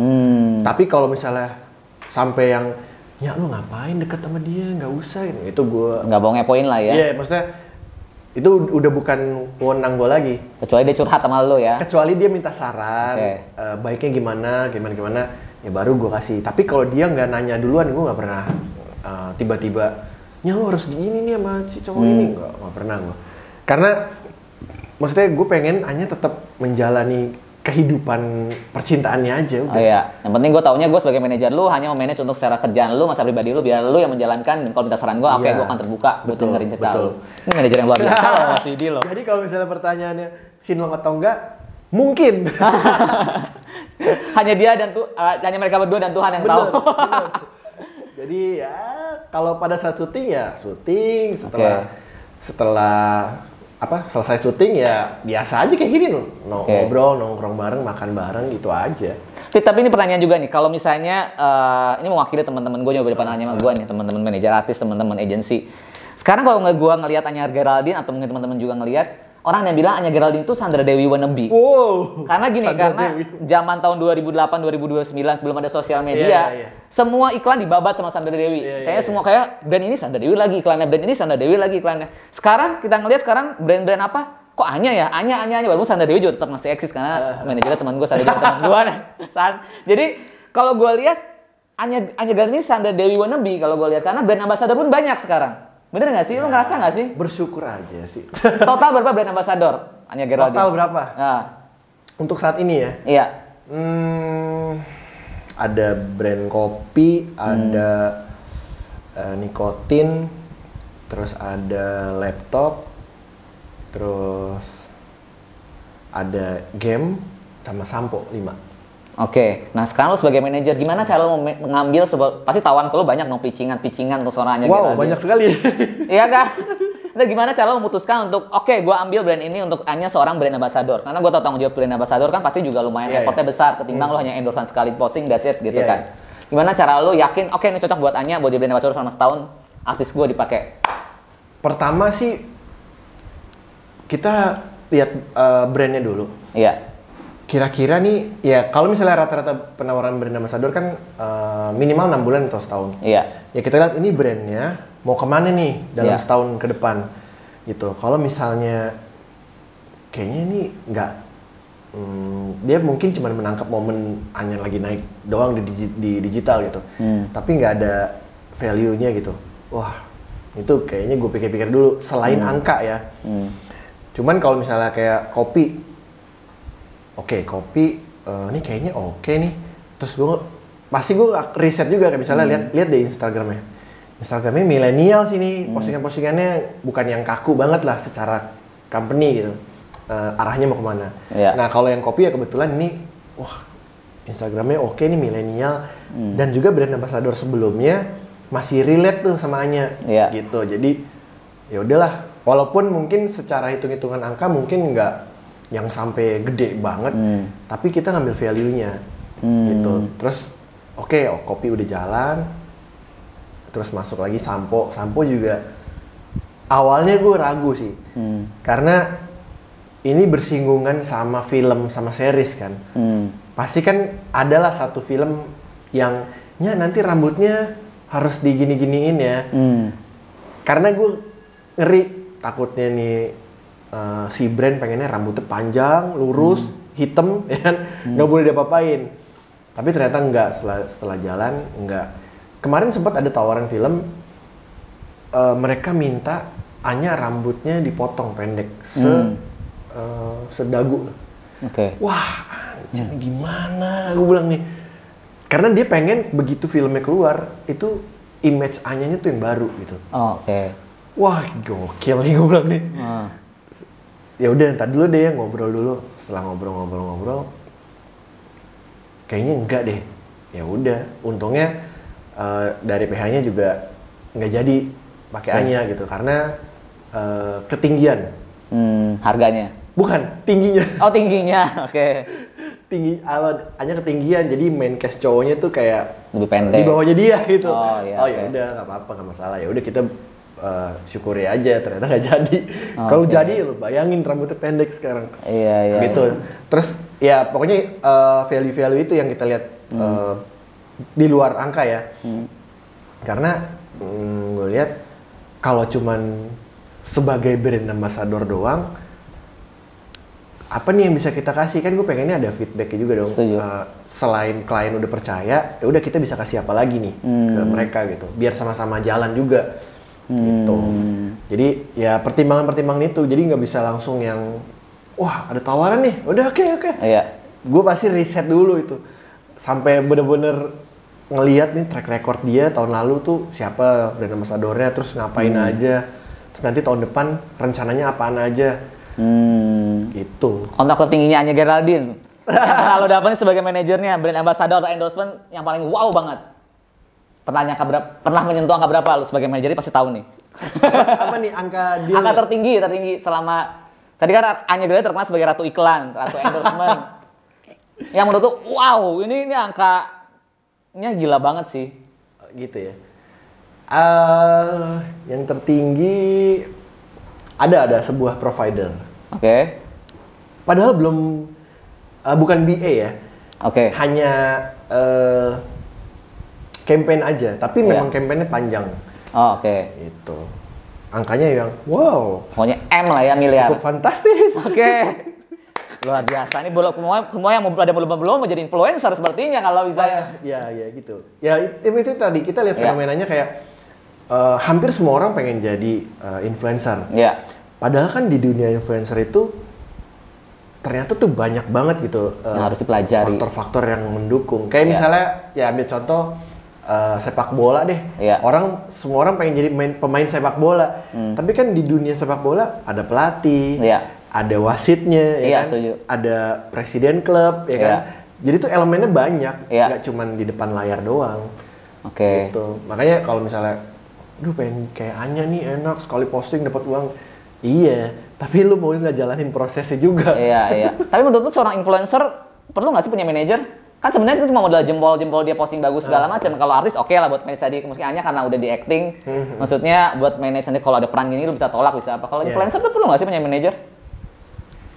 Speaker 1: Tapi kalau misalnya sampai yang ya lu ngapain deket sama dia, nggak usah, itu gue
Speaker 2: nggak mau ngepoin lah ya.
Speaker 1: Iya, maksudnya itu udah bukan wewenang gue lagi.
Speaker 2: Kecuali dia curhat sama lo ya.
Speaker 1: Kecuali dia minta saran, baiknya gimana, ya baru gue kasih. Tapi kalau dia nggak nanya duluan, gue nggak pernah tiba-tiba, ya lu harus gini nih sama si cowok ini, nggak pernah gue. Karena maksudnya gue pengen Anya tetap menjalani kehidupan percintaannya aja udah.
Speaker 2: Oh iya, yang penting gue taunya gue sebagai manajer lu hanya memanage untuk secara kerjaan lu, masa pribadi lu, biar lu yang menjalankan. Dan kalau minta saran gue, oke, gue akan terbuka buat dengerin cerita lu. Ini manajer yang luar biasa loh Mas Widi loh.
Speaker 1: Jadi kalau misalnya pertanyaannya sinlong atau enggak, mungkin.
Speaker 2: Hanya dia dan hanya mereka berdua dan Tuhan yang tahu.
Speaker 1: Bener. Jadi ya kalau pada saat syuting ya syuting, setelah selesai syuting ya biasa aja kayak gini ngobrol, nongkrong bareng, makan bareng gitu aja.
Speaker 2: Tapi ini pertanyaan juga nih, kalau misalnya ini mewakili teman-teman gue yang udah nanya sama gue nih, teman-teman manajer artis, teman-teman agensi. Sekarang kalau gue ngelihat Anya Geraldine atau mungkin teman-teman juga ngelihat, orang yang bilang Anya Geraldine itu Sandra Dewi wannabe.
Speaker 1: Wow.
Speaker 2: Karena gini, zaman tahun 2008-2029 sebelum ada sosial media, semua iklan dibabat sama Sandra Dewi. Kayaknya semua kayak brand ini Sandra Dewi lagi iklannya, brand ini Sandra Dewi lagi iklannya. Sekarang kita ngelihat brand-brand apa? Kok Anya ya? Anya. Walaupun Sandra Dewi juga tetap masih eksis karena manajernya teman gue, Sandra Dewi teman gue. Jadi kalau gue lihat Anya Geraldine ini Sandra Dewi wannabe kalau gue lihat, karena brand ambassador pun banyak sekarang. Bener nggak sih? Lu ngerasa nggak sih?
Speaker 1: Bersyukur aja sih.
Speaker 2: Total berapa brand ambassador Anya Geraldine?
Speaker 1: Total berapa?
Speaker 2: Nah.
Speaker 1: Untuk saat ini ya?
Speaker 2: Iya.
Speaker 1: Ada brand kopi, ada nikotin, terus ada laptop, terus ada game sama sampo 5.
Speaker 2: Oke, nah sekarang lo sebagai manajer, gimana cara lo mengambil pasti tawaran ke lo banyak dong, pitchingan untuk seorang Anya
Speaker 1: Wow,
Speaker 2: Geraldine.
Speaker 1: banyak sekali.
Speaker 2: Iya kan? Nah, gimana cara lo memutuskan untuk, oke, gue ambil brand ini untuk Anya seorang brand ambassador. Karena gue tau tanggung jawab brand ambassador kan pasti juga lumayan effortnya besar, ketimbang lo hanya endorsean sekali posting, that's it gitu kan. Gimana cara lo yakin, oke ini cocok buat Anya, buat di brand ambassador selama setahun, artis gue dipakai?
Speaker 1: Pertama sih, kita lihat brandnya dulu.
Speaker 2: Iya.
Speaker 1: Kira-kira nih, ya kalau misalnya rata-rata penawaran brand ambassador kan minimal 6 bulan atau setahun.
Speaker 2: Iya.
Speaker 1: Ya kita lihat ini brandnya mau kemana nih dalam setahun ke depan gitu. Kalau misalnya kayaknya ini nggak, dia mungkin cuma menangkap momen Anya lagi naik doang di digital gitu. Tapi nggak ada value-nya gitu. Wah, itu kayaknya gue pikir-pikir dulu selain angka ya. Cuman kalau misalnya kayak kopi, oke, kopi, ini kayaknya oke nih. Terus pasti gue riset juga, kayak misalnya lihat deh Instagramnya. Instagramnya milenial sih nih, postingan-postingannya bukan yang kaku banget lah secara company gitu. Arahnya mau kemana. Nah kalau yang kopi ya kebetulan ini, wah Instagramnya oke nih milenial. Dan juga brand ambassador sebelumnya masih relate tuh sama Anya gitu. Jadi ya udahlah, walaupun mungkin secara hitung-hitungan angka mungkin nggak yang sampai gede banget, tapi kita ngambil value-nya gitu. Terus kopi udah jalan, terus masuk lagi sampo juga awalnya gue ragu sih, karena ini bersinggungan sama film sama series kan. Pasti kan adalah satu film yang nanti rambutnya harus digini-giniin ya, karena gue ngeri takutnya nih si brand pengennya rambutnya panjang, lurus, hitam, ya kan, nggak boleh diapa-apain. Tapi ternyata enggak, setelah jalan enggak. Kemarin sempat ada tawaran film, mereka minta Anya rambutnya dipotong pendek, sedagu. Wah, anjir gimana? Gue bilang nih, karena dia pengen begitu filmnya keluar, itu image Anyanya tuh yang baru gitu. Wah, gokil nih gue bilang nih. Ya udah, ntar dulu deh ngobrol dulu. Setelah ngobrol kayaknya enggak deh. Ya udah, untungnya dari PH-nya juga nggak jadi pakai Anya gitu karena ketinggian.
Speaker 2: Harganya?
Speaker 1: Bukan, tingginya.
Speaker 2: Oh, tingginya.
Speaker 1: Anya ketinggian, jadi main cast cowoknya tuh kayak
Speaker 2: lebih pendek.
Speaker 1: Di bawahnya dia gitu.
Speaker 2: Ya
Speaker 1: udah, nggak apa-apa, nggak masalah. Ya udah kita syukuri aja, ternyata nggak jadi. Kalau jadi lo bayangin rambutnya pendek sekarang.
Speaker 2: Iya.
Speaker 1: Gitu. Terus ya pokoknya value itu yang kita lihat di luar angka ya. Karena gue lihat kalau cuman sebagai brand ambassador doang, apa nih yang bisa kita kasih? Kan gue pengennya ada feedbacknya juga dong. Selain klien udah percaya, ya udah kita bisa kasih apa lagi nih ke mereka gitu. Biar sama-sama jalan juga. Gitu. Jadi ya pertimbangan itu, jadi nggak bisa langsung yang wah ada tawaran nih, udah oke. Gue pasti riset dulu itu sampai bener-bener ngelihat nih track record dia tahun lalu tuh siapa brand ambassadornya, terus ngapain aja, terus nanti tahun depan rencananya apaan aja. Gitu.
Speaker 2: Kontak tertingginya Anya Geraldine. Kalau dapat sebagai manajernya brand ambassador atau endorsement yang paling wow banget. Pernah menyentuh angka berapa lu sebagai manajer pasti tahu nih.
Speaker 1: Apa nih angka deal?
Speaker 2: Angka tertinggi selama tadi kan Anya Geraldine terkenal sebagai ratu iklan, ratu endorsement. Yang menurut tuh wow, ini angkanya gila banget sih.
Speaker 1: Gitu ya. Yang tertinggi ada sebuah provider. Padahal bukan BA ya. Hanya campaign aja, tapi memang campaignnya panjang. Itu angkanya yang wow.
Speaker 2: Pokoknya M lah ya, miliar.
Speaker 1: Cukup fantastis.
Speaker 2: Luar biasa. Ini semua yang ada belum mau jadi influencer sepertinya kalau bisa.
Speaker 1: Ya gitu. Ya itu tadi kita lihat fenomenanya kayak hampir semua orang pengen jadi influencer. Padahal kan di dunia influencer itu ternyata tuh banyak banget gitu
Speaker 2: harus dipelajari.
Speaker 1: Faktor-faktor yang mendukung. Kayak misalnya ya ambil contoh sepak bola deh. Semua orang pengen jadi pemain sepak bola. Tapi kan di dunia sepak bola ada pelatih, ada wasitnya, ya kan? Ada presiden klub, ya kan? Jadi tuh elemennya banyak,
Speaker 2: Iya.
Speaker 1: nggak cuman di depan layar doang.
Speaker 2: Oke.
Speaker 1: Gitu. Makanya kalau misalnya, aduh pengen kayak Anya nih enak sekali posting dapat uang. Iya, tapi lu mau nggak jalanin prosesnya juga.
Speaker 2: Iya. Tapi menurut lu seorang influencer perlu nggak sih punya manajer? Kan sebenarnya itu cuma modal jempol-jempol dia posting bagus segala macam. Kalau artis oke lah buat manage tadi mungkin Anya karena udah di acting. Maksudnya buat manage nanti kalau ada peran gini lu bisa tolak bisa apa. Kalau influencer tuh perlu nggak sih punya manajer?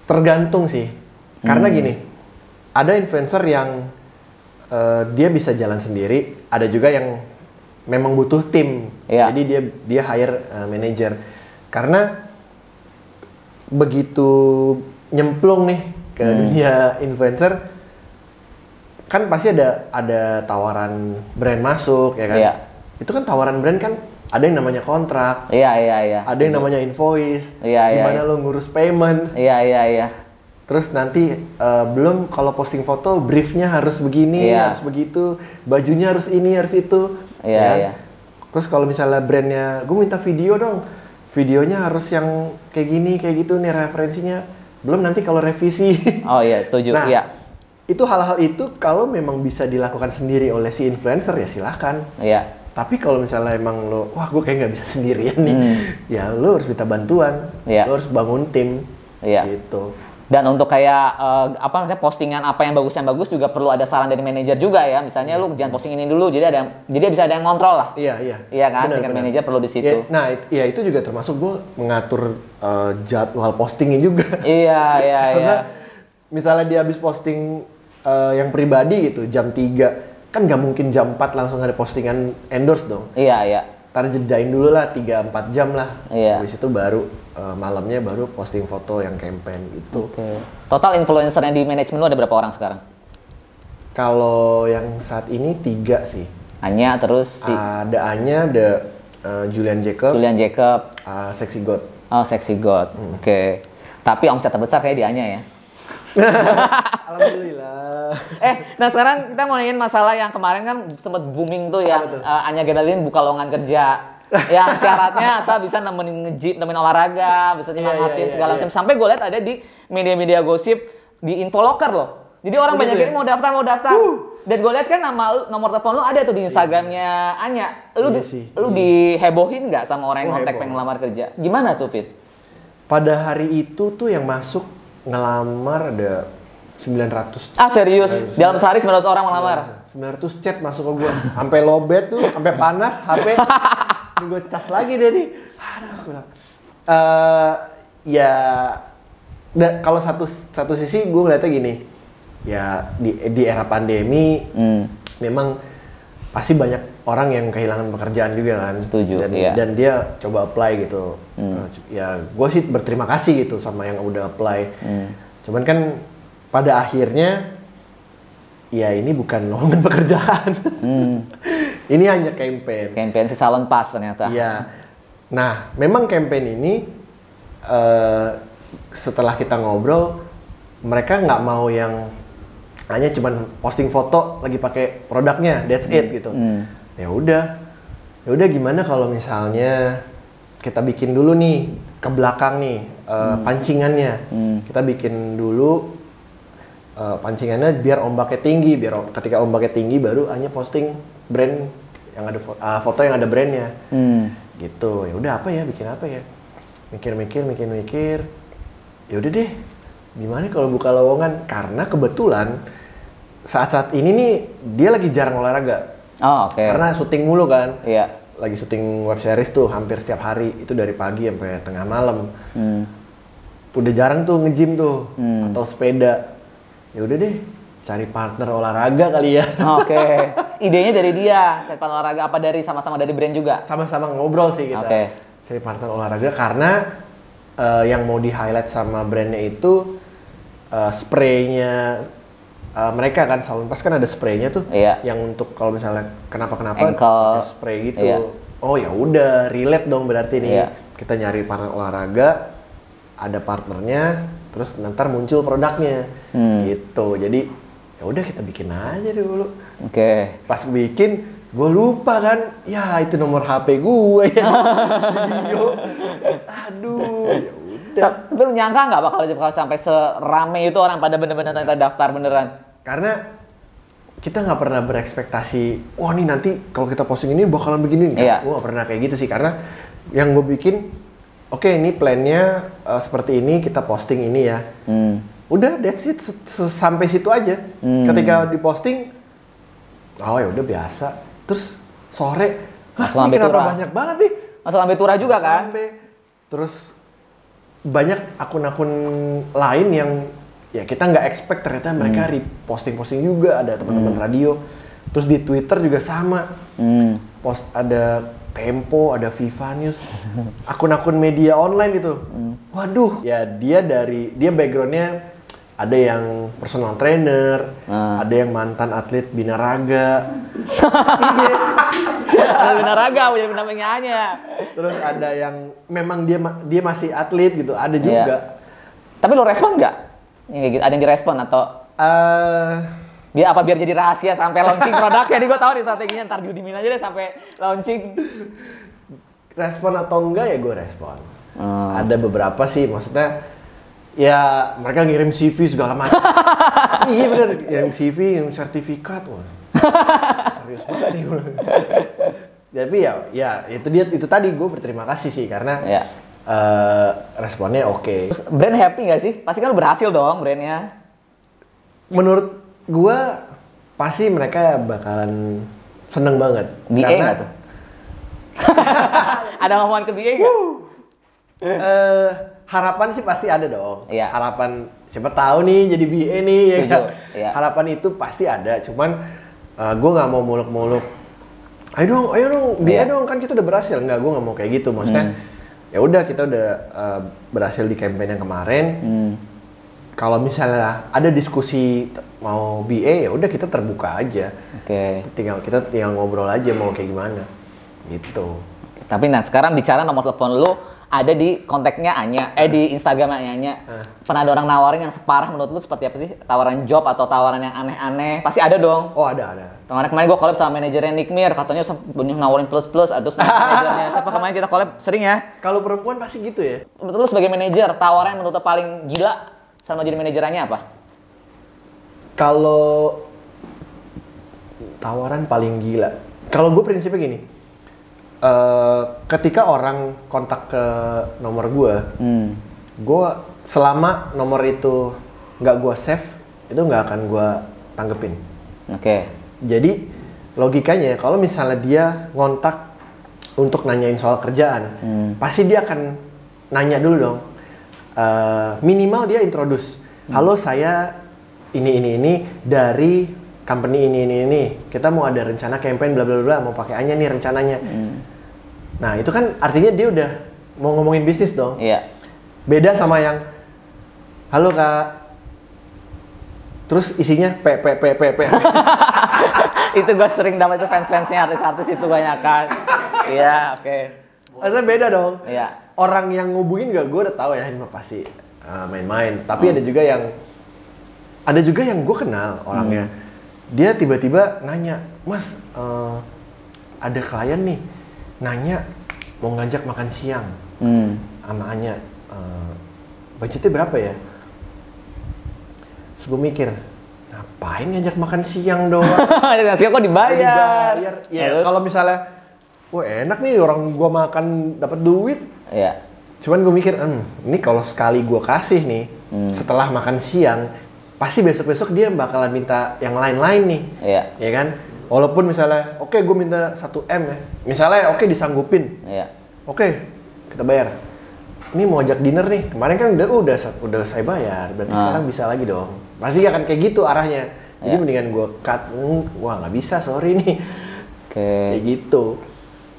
Speaker 1: Tergantung sih. Karena gini, ada influencer yang dia bisa jalan sendiri, ada juga yang memang butuh tim.
Speaker 2: Iya.
Speaker 1: Jadi dia hire manajer. Karena begitu nyemplung nih ke dunia influencer, kan pasti ada tawaran brand masuk ya kan.
Speaker 2: Iya.
Speaker 1: Itu kan tawaran brand kan ada yang namanya kontrak.
Speaker 2: Iya.
Speaker 1: Ada yang namanya invoice.
Speaker 2: Iya.
Speaker 1: Gimana lo ngurus payment.
Speaker 2: Iya.
Speaker 1: Terus nanti belum kalau posting foto briefnya harus begini,
Speaker 2: Iya.
Speaker 1: harus begitu, bajunya harus ini, harus itu.
Speaker 2: Iya,
Speaker 1: ya kan?
Speaker 2: iya.
Speaker 1: Terus kalau misalnya brandnya, gue minta video dong, videonya harus yang kayak gini, kayak gitu nih referensinya. Belum nanti kalau revisi.
Speaker 2: Oh iya, setuju.
Speaker 1: Nah,
Speaker 2: Iya.
Speaker 1: itu hal-hal itu kalau memang bisa dilakukan sendiri oleh si influencer ya silahkan.
Speaker 2: Iya.
Speaker 1: Tapi kalau misalnya emang lo, wah gue kayak nggak bisa sendirian nih, ya lo harus minta bantuan,
Speaker 2: Iya.
Speaker 1: lo harus bangun tim,
Speaker 2: Iya.
Speaker 1: gitu.
Speaker 2: Dan untuk kayak apa namanya postingan apa yang bagus juga perlu ada saran dari manajer juga ya. Misalnya lu jangan posting ini dulu, jadi bisa ada yang ngontrol lah.
Speaker 1: Iya.
Speaker 2: Iya kan,
Speaker 1: Benar,
Speaker 2: dengan
Speaker 1: benar.
Speaker 2: manajer perlu di situ.
Speaker 1: Ya, nah, itu juga termasuk gue mengatur jadwal postingnya juga.
Speaker 2: Iya.
Speaker 1: Karena misalnya dia habis posting yang pribadi gitu jam 3, kan nggak mungkin jam 4 langsung ada postingan endorse dong.
Speaker 2: Iya.
Speaker 1: Ntar jedain dulu lah 3-4 jam lah.
Speaker 2: Iya.
Speaker 1: Habis itu baru malamnya baru posting foto yang campaign gitu.
Speaker 2: Oke. Total influencer yang di manajemen lu ada berapa orang sekarang?
Speaker 1: Kalau yang saat ini 3 sih.
Speaker 2: Anya, terus si
Speaker 1: Ada Anya, ada Julian Jacob,
Speaker 2: Julian Jacob,
Speaker 1: Sexy God.
Speaker 2: oh Sexy God. Oke. Tapi omset terbesar kayak di Anya ya.
Speaker 1: Alhamdulillah.
Speaker 2: Nah sekarang kita mau nanyain masalah yang kemarin kan sempat booming tuh yang
Speaker 1: Apa tuh?
Speaker 2: Anya Geraldine buka lowongan kerja. Yang syaratnya asal bisa nemenin nge-gym, nemenin olahraga, bisa nyemangatin
Speaker 1: Iya,
Speaker 2: segala
Speaker 1: iya.
Speaker 2: macam. Sampai gue lihat ada di media-media gosip di Infoloker loh. Jadi orang
Speaker 1: Oh,
Speaker 2: banyak
Speaker 1: gitu
Speaker 2: yang
Speaker 1: ya?
Speaker 2: mau daftar. Dan gue lihat kan nomor telepon lu ada tuh di Instagramnya Anya. Lu
Speaker 1: Iya sih,
Speaker 2: lu
Speaker 1: iya.
Speaker 2: dihebohin nggak sama orang yang kontak
Speaker 1: heboh.
Speaker 2: pengen ngelamar kerja? Gimana tuh Fit?
Speaker 1: Pada hari itu tuh yang masuk ngelamar ada 900.
Speaker 2: Ah serius? Dalam sehari 900 orang melamar?
Speaker 1: 900 chat masuk ke gua. Sampai lobet tuh, sampai panas HP. Gue cas lagi deh nih. Aduh, gua bilang. Ya kalau satu sisi gue ngeliatnya gini. Ya di era pandemi memang pasti banyak orang yang kehilangan pekerjaan juga kan.
Speaker 2: Setuju,
Speaker 1: dan,
Speaker 2: iya.
Speaker 1: dan dia coba apply gitu. Ya gue sih berterima kasih gitu sama yang udah apply. Cuman kan pada akhirnya ya ini bukan lowongan pekerjaan. Ini hanya campaign.
Speaker 2: Campaign si Salon Pass ternyata.
Speaker 1: Iya. Nah, memang campaign ini setelah kita ngobrol, mereka nggak mau yang hanya cuman posting foto lagi pakai produknya, that's it gitu. Ya udah gimana kalau misalnya kita bikin dulu nih ke belakang nih pancingannya, kita bikin dulu pancingannya biar ombaknya tinggi, biar ketika ombaknya tinggi baru hanya posting brand yang ada foto yang ada brandnya, gitu. Ya udah bikin apa ya? Mikir. Ya udah deh, gimana kalau buka lowongan? Karena kebetulan saat ini nih dia lagi jarang olahraga.
Speaker 2: Oh oke.
Speaker 1: Karena syuting mulu kan.
Speaker 2: Iya.
Speaker 1: Lagi syuting web series tuh hampir setiap hari, itu dari pagi sampai tengah malam. Udah jarang tuh nge-gym tuh atau sepeda. Ya udah deh, cari partner olahraga kali ya.
Speaker 2: Oke. Idenya dari dia, cari partner olahraga apa dari sama-sama dari brand juga?
Speaker 1: Sama-sama ngobrol sih kita.
Speaker 2: Oke.
Speaker 1: Cari partner olahraga karena yang mau di-highlight sama brandnya itu spraynya mereka kan, Salon Pass kan ada spraynya tuh.
Speaker 2: Iya.
Speaker 1: Yang untuk kalau misalnya kenapa-kenapa
Speaker 2: Ankle.
Speaker 1: pakai spray gitu.
Speaker 2: Iya.
Speaker 1: Oh ya udah, relate dong berarti nih.
Speaker 2: Iya.
Speaker 1: Kita nyari partner olahraga, ada partnernya, terus ntar muncul produknya. Gitu. Jadi ya udah kita bikin aja dulu.
Speaker 2: Oke.
Speaker 1: Pas bikin, gue lupa kan, ya itu nomor HP gue ya di bio. Aduh, ya udah.
Speaker 2: Tapi lu nyangka nggak bakal sampai serame itu orang pada bener-bener ternyata daftar beneran?
Speaker 1: Karena kita nggak pernah berekspektasi, wah nih nanti kalau kita posting ini bakalan begini. Gue nggak pernah kayak gitu sih, karena yang gue bikin, oke, ini plannya seperti ini, kita posting ini ya. Udah, that's it, sampai situ aja. Ketika diposting, oh ya udah biasa. Terus sore, ini kenapa banyak banget nih?
Speaker 2: Masuk sampai turah juga kan?
Speaker 1: Terus banyak akun-akun lain yang ya kita nggak expect, ternyata mereka reposting juga, ada teman-teman radio. Terus di Twitter juga sama, post ada Tempo, ada Viva News, akun-akun media online itu. Waduh, ya dia backgroundnya ada yang personal trainer, ada yang mantan atlet binaraga.
Speaker 2: Iya. Binaraga, punya penampilannya. Terus
Speaker 1: ada yang memang dia masih atlet gitu, ada juga.
Speaker 2: Tapi lo respon nggak? Ada yang direspon atau dia apa biar jadi rahasia sampai launching produk? Jadi gue tahu nih strateginya, ntar diudimin aja deh sampai launching.
Speaker 1: Respon atau enggak ya gue respon. Ada beberapa sih, maksudnya ya mereka ngirim CV segala macam. Iya bener, ngirim CV, ngirim sertifikat. Wah. Serius banget nih. Tapi ya itu tadi gue berterima kasih sih karena responnya oke.
Speaker 2: Terus brand happy nggak sih? Pasti kan berhasil dong brandnya.
Speaker 1: Menurut gue pasti mereka bakalan seneng banget.
Speaker 2: BA nggak tuh? Ada ngomongan ke BA nggak?
Speaker 1: Harapan sih pasti ada dong.
Speaker 2: Iya.
Speaker 1: Harapan siapa tahu nih jadi BA nih ya kan.
Speaker 2: Iya.
Speaker 1: Harapan itu pasti ada. Cuman gue nggak mau muluk-muluk. Ayo dong, BA dong, kan kita udah berhasil. Enggak, gue nggak mau kayak gitu. Maksudnya ya udah kita udah berhasil di campaign yang kemarin. Kalau misalnya ada diskusi mau BA ya udah kita terbuka aja. Kita tinggal ngobrol aja mau kayak gimana gitu.
Speaker 2: Tapi sekarang bicara nomor telepon lu ada di kontaknya Anya, di Instagram Anya. Pernah ada orang nawarin yang separah menurut lu seperti apa sih? Tawaran job atau tawaran yang aneh-aneh? Pasti ada dong.
Speaker 1: Oh ada.
Speaker 2: Kemarin gue collab sama manajernya Nick Mir, katanya banyak nawarin plus-plus, terus manajernya siapa kemarin kita collab sering ya?
Speaker 1: Kalau perempuan pasti gitu ya?
Speaker 2: Menurut lu sebagai manajer, tawaran yang menurut lu paling gila sama jadi manajerannya apa?
Speaker 1: Kalau tawaran paling gila, kalau gue prinsipnya gini, ketika orang kontak ke nomor gue selama nomor itu nggak gue save, itu nggak akan gue tanggepin. Jadi logikanya kalau misalnya dia ngontak untuk nanyain soal kerjaan, pasti dia akan nanya dulu dong. Minimal dia introduce, halo saya ini dari company ini. Kita mau ada rencana campaign bla bla bla, mau pakai Anya nih rencananya. Nah itu kan artinya dia udah mau ngomongin bisnis dong.
Speaker 2: Iya.
Speaker 1: Beda sama yang halo kak, terus isinya p.
Speaker 2: Itu gue sering dapat itu fans-fansnya artis-artis itu banyak kan. Iya, oke.
Speaker 1: Maksudnya beda dong.
Speaker 2: Iya.
Speaker 1: Orang yang ngubungin gue udah tahu ya ini pasti main-main. Tapi ada juga yang gue kenal orangnya. Dia tiba-tiba nanya, Mas, ada klien nih nanya mau ngajak makan siang sama Anya. Budgetnya berapa ya? Terus gue mikir, ngapain ngajak makan siang doang?
Speaker 2: Ngajak siang kok dibayar?
Speaker 1: Ya kalau misalnya, wah enak nih orang gue makan dapat duit.
Speaker 2: Iya.
Speaker 1: Cuman gue mikir, ini kalau sekali gue kasih nih, setelah makan siang, pasti besok-besok dia bakalan minta yang lain-lain nih.
Speaker 2: Iya.
Speaker 1: Ya kan? Walaupun misalnya, oke, gue minta 1 M ya. Misalnya, oke, disanggupin.
Speaker 2: Iya.
Speaker 1: Oke, kita bayar. Ini mau ajak dinner nih. Kemarin kan udah saya bayar. Berarti sekarang bisa lagi dong. Pasti akan kayak gitu arahnya. Jadi mendingan gue cut. Wah, nggak bisa, sorry nih. Kayak gitu.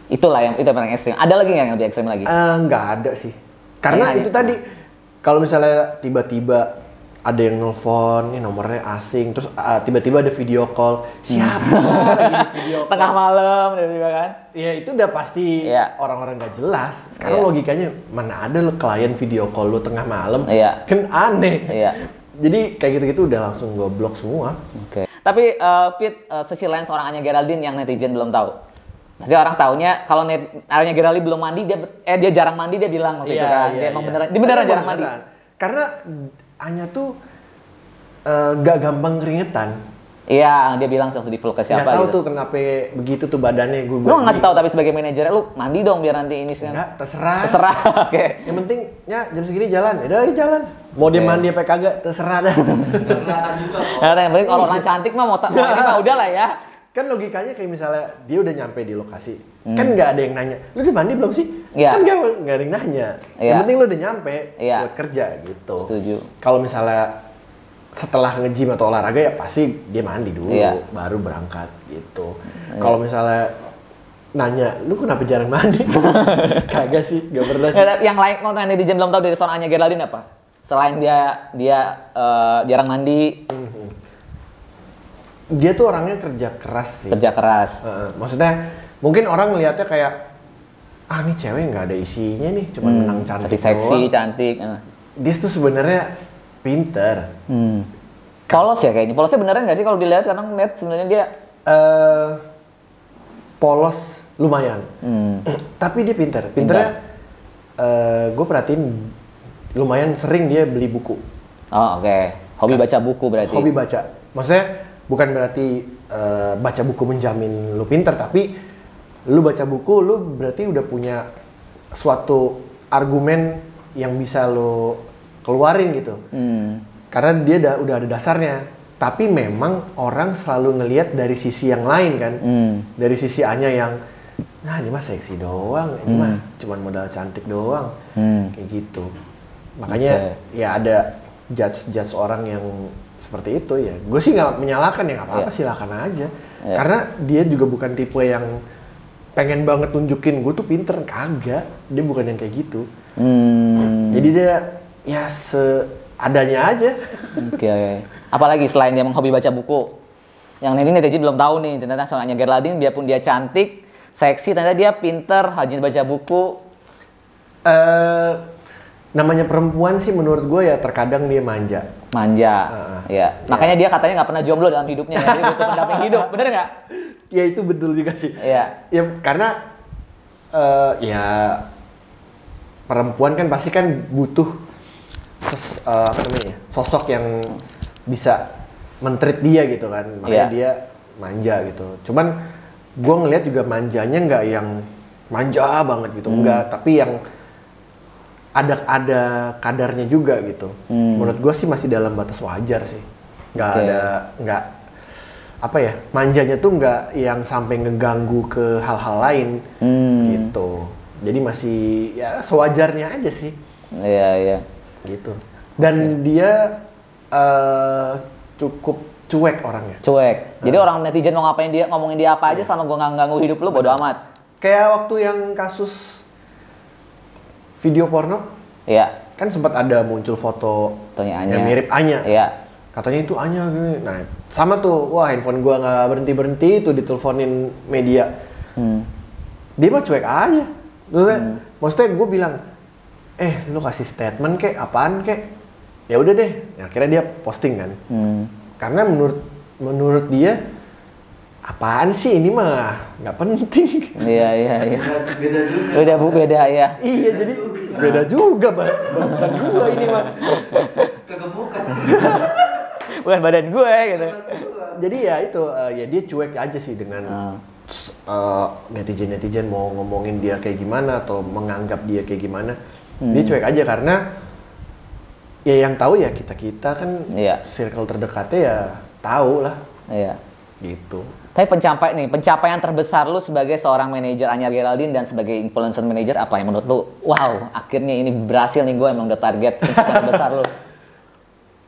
Speaker 2: Itulah yang paling ekstrim. Ada lagi nggak yang lebih ekstrim lagi?
Speaker 1: Nggak ada sih. Karena itu tadi, kalau misalnya tiba-tiba ada yang nelfon, ini nomornya asing, terus tiba-tiba ada video call, siapa lagi di video call?
Speaker 2: Tengah malam, tiba-tiba kan?
Speaker 1: Ya itu udah pasti orang-orang nggak jelas. Sekarang logikanya, mana ada lo klien video call lo tengah malam, kan aneh. Jadi kayak gitu-gitu udah langsung gue blok semua.
Speaker 2: Tapi Fit, sisi lain seorang Anya Geraldine yang netizen belum tahu. Pasti orang taunya kalau Anya Geraldine belum mandi, dia jarang mandi, dia bilang waktu itu kan. Dia emang beneran jarang mandi.
Speaker 1: Karena Anya tuh gak gampang keringetan.
Speaker 2: Iya, dia bilang waktu di vlog ke siapa
Speaker 1: Gak tahu
Speaker 2: gitu.
Speaker 1: tuh kenapa begitu tuh badannya gue.
Speaker 2: Lu nggak tahu tapi sebagai manajernya lu mandi dong biar nanti ini sih.
Speaker 1: Enggak, terserah.
Speaker 2: Terserah. Oke.
Speaker 1: Yang penting jam segini jalan. Ya jalan. Mau dia mandi apa kagak terserah dah.
Speaker 2: Nah, yang penting orang cantik mah mau ini mah udah lah ya.
Speaker 1: Kan logikanya kayak misalnya dia udah nyampe di lokasi. Kan nggak ada yang nanya, lu udah mandi belum sih?
Speaker 2: Iya.
Speaker 1: Kan nggak ada yang nanya. Yang penting lu udah nyampe buat kerja gitu.
Speaker 2: Setuju.
Speaker 1: Kalau misalnya setelah nge-gym atau olahraga ya pasti dia mandi dulu baru berangkat gitu. Kalau misalnya nanya, lu kenapa jarang mandi? Kagak sih, gak pernah sih.
Speaker 2: Yang lain mau tanya netizen belum tahu dari seorang Anya Geraldine apa? Selain dia jarang mandi.
Speaker 1: Dia tuh orangnya kerja keras sih.
Speaker 2: Kerja keras.
Speaker 1: Maksudnya mungkin orang ngelihatnya kayak ini cewek nggak ada isinya nih, cuma menang cantik
Speaker 2: seksi, cantik.
Speaker 1: Dia tuh sebenarnya pinter.
Speaker 2: Polos ya kayaknya. Polosnya beneran nggak sih kalau dilihat? Karena ngeliat sebenarnya dia
Speaker 1: polos lumayan. Tapi dia pinter. Pinternya gue perhatiin lumayan sering dia beli buku.
Speaker 2: Oh oke. Hobi baca buku berarti.
Speaker 1: Hobi baca. Maksudnya bukan berarti baca buku menjamin lu pinter, tapi lu baca buku lu berarti udah punya suatu argumen yang bisa lu keluarin gitu. Karena dia udah ada dasarnya. Tapi memang orang selalu ngelihat dari sisi yang lain kan. Dari sisi Anya yang ini mah seksi doang, ini mah cuman modal cantik doang. Kayak gitu. Makanya ya ada judge orang yang seperti itu ya. Gue sih nggak menyalahkan ya, nggak apa-apa, silakan aja. Karena dia juga bukan tipe yang pengen banget tunjukin gue tuh pinter, kagak. Dia bukan yang kayak gitu. Jadi dia ya seadanya aja.
Speaker 2: Oke. Apalagi selain dia hobi baca buku, yang ini netizen belum tahu nih ternyata soal Anya Geraldine, biarpun dia cantik, seksi, ternyata dia pinter, rajin baca buku.
Speaker 1: Namanya perempuan sih menurut gue ya terkadang dia manja.
Speaker 2: Ya. Makanya dia katanya nggak pernah jomblo dalam hidupnya, ya. Dia butuh pendamping hidup, bener nggak?
Speaker 1: Ya itu betul juga sih.
Speaker 2: Iya.
Speaker 1: Ya karena ya perempuan kan pasti kan butuh sosok yang bisa men-treat dia gitu kan. Makanya dia manja gitu. Cuman gue ngelihat juga manjanya nggak yang manja banget gitu, enggak, tapi yang ada kadarnya juga gitu. Menurut gue sih masih dalam batas wajar sih. Nggak manjanya tuh nggak yang sampai ngeganggu ke hal-hal lain gitu. Jadi masih ya sewajarnya aja sih.
Speaker 2: Iya.
Speaker 1: Gitu. Dan dia cukup cuek orangnya.
Speaker 2: Cuek. Jadi orang netizen mau ngomongin dia apa aja selama gue nggak ganggu hidup lu, bodo amat.
Speaker 1: Kayak waktu yang kasus video porno.
Speaker 2: Iya.
Speaker 1: Kan sempat ada muncul foto yang mirip Anya.
Speaker 2: Iya.
Speaker 1: Katanya itu Anya gini. Nah, sama tuh. Wah, handphone gua nggak berhenti-berhenti tuh diteleponin media. Dia mah cuek aja. Maksudnya gue bilang, lu kasih statement kek, apaan kek? Ya udah deh. Nah, akhirnya dia posting kan. Karena menurut dia apaan sih ini mah nggak penting.
Speaker 2: Iya. Beda ya.
Speaker 1: Iya, jadi beda juga bukan gua ini mah.
Speaker 3: Kegemukan.
Speaker 2: Bukan badan gue gitu.
Speaker 1: Jadi ya itu ya dia cuek aja sih dengan netizen mau ngomongin dia kayak gimana atau menganggap dia kayak gimana. Dia cuek aja karena ya yang tahu ya kita kan circle terdekatnya ya tahu lah.
Speaker 2: Iya.
Speaker 1: Gitu.
Speaker 2: Tapi pencapaian terbesar lu sebagai seorang manajer Anya Geraldine dan sebagai influencer manager apa yang menurut lu? Wow, akhirnya ini berhasil nih, gue emang udah target pencapaian terbesar lu.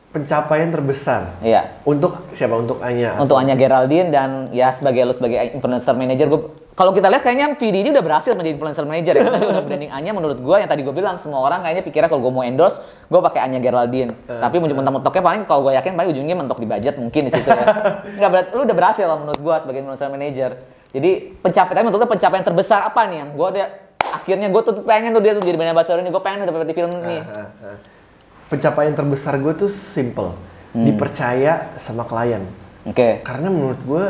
Speaker 1: Pencapaian terbesar?
Speaker 2: Iya.
Speaker 1: Untuk siapa? Untuk Anya?
Speaker 2: Untuk Anya Geraldine dan ya sebagai influencer manager, kalau kita lihat kayaknya Vidi ini udah berhasil menjadi influencer manager ya. Udah branding Anya menurut gue yang tadi gue bilang, semua orang kayaknya pikirnya kalau gue mau endorse, gue pakai Anya Geraldine. Tapi mentok-mentoknya paling kalau gue yakin paling ujungnya mentok di budget mungkin di situ ya. Nggak berarti lu udah berhasil lah menurut gue sebagai influencer manager. Jadi pencapaian terbesar apa nih yang gue akhirnya gue tuh pengen tuh dia tuh jadi brand ambassador ini, gue pengen tuh dapat di film ini.
Speaker 1: Pencapaian terbesar gue tuh simple, dipercaya sama klien.
Speaker 2: Oke.
Speaker 1: Karena menurut gue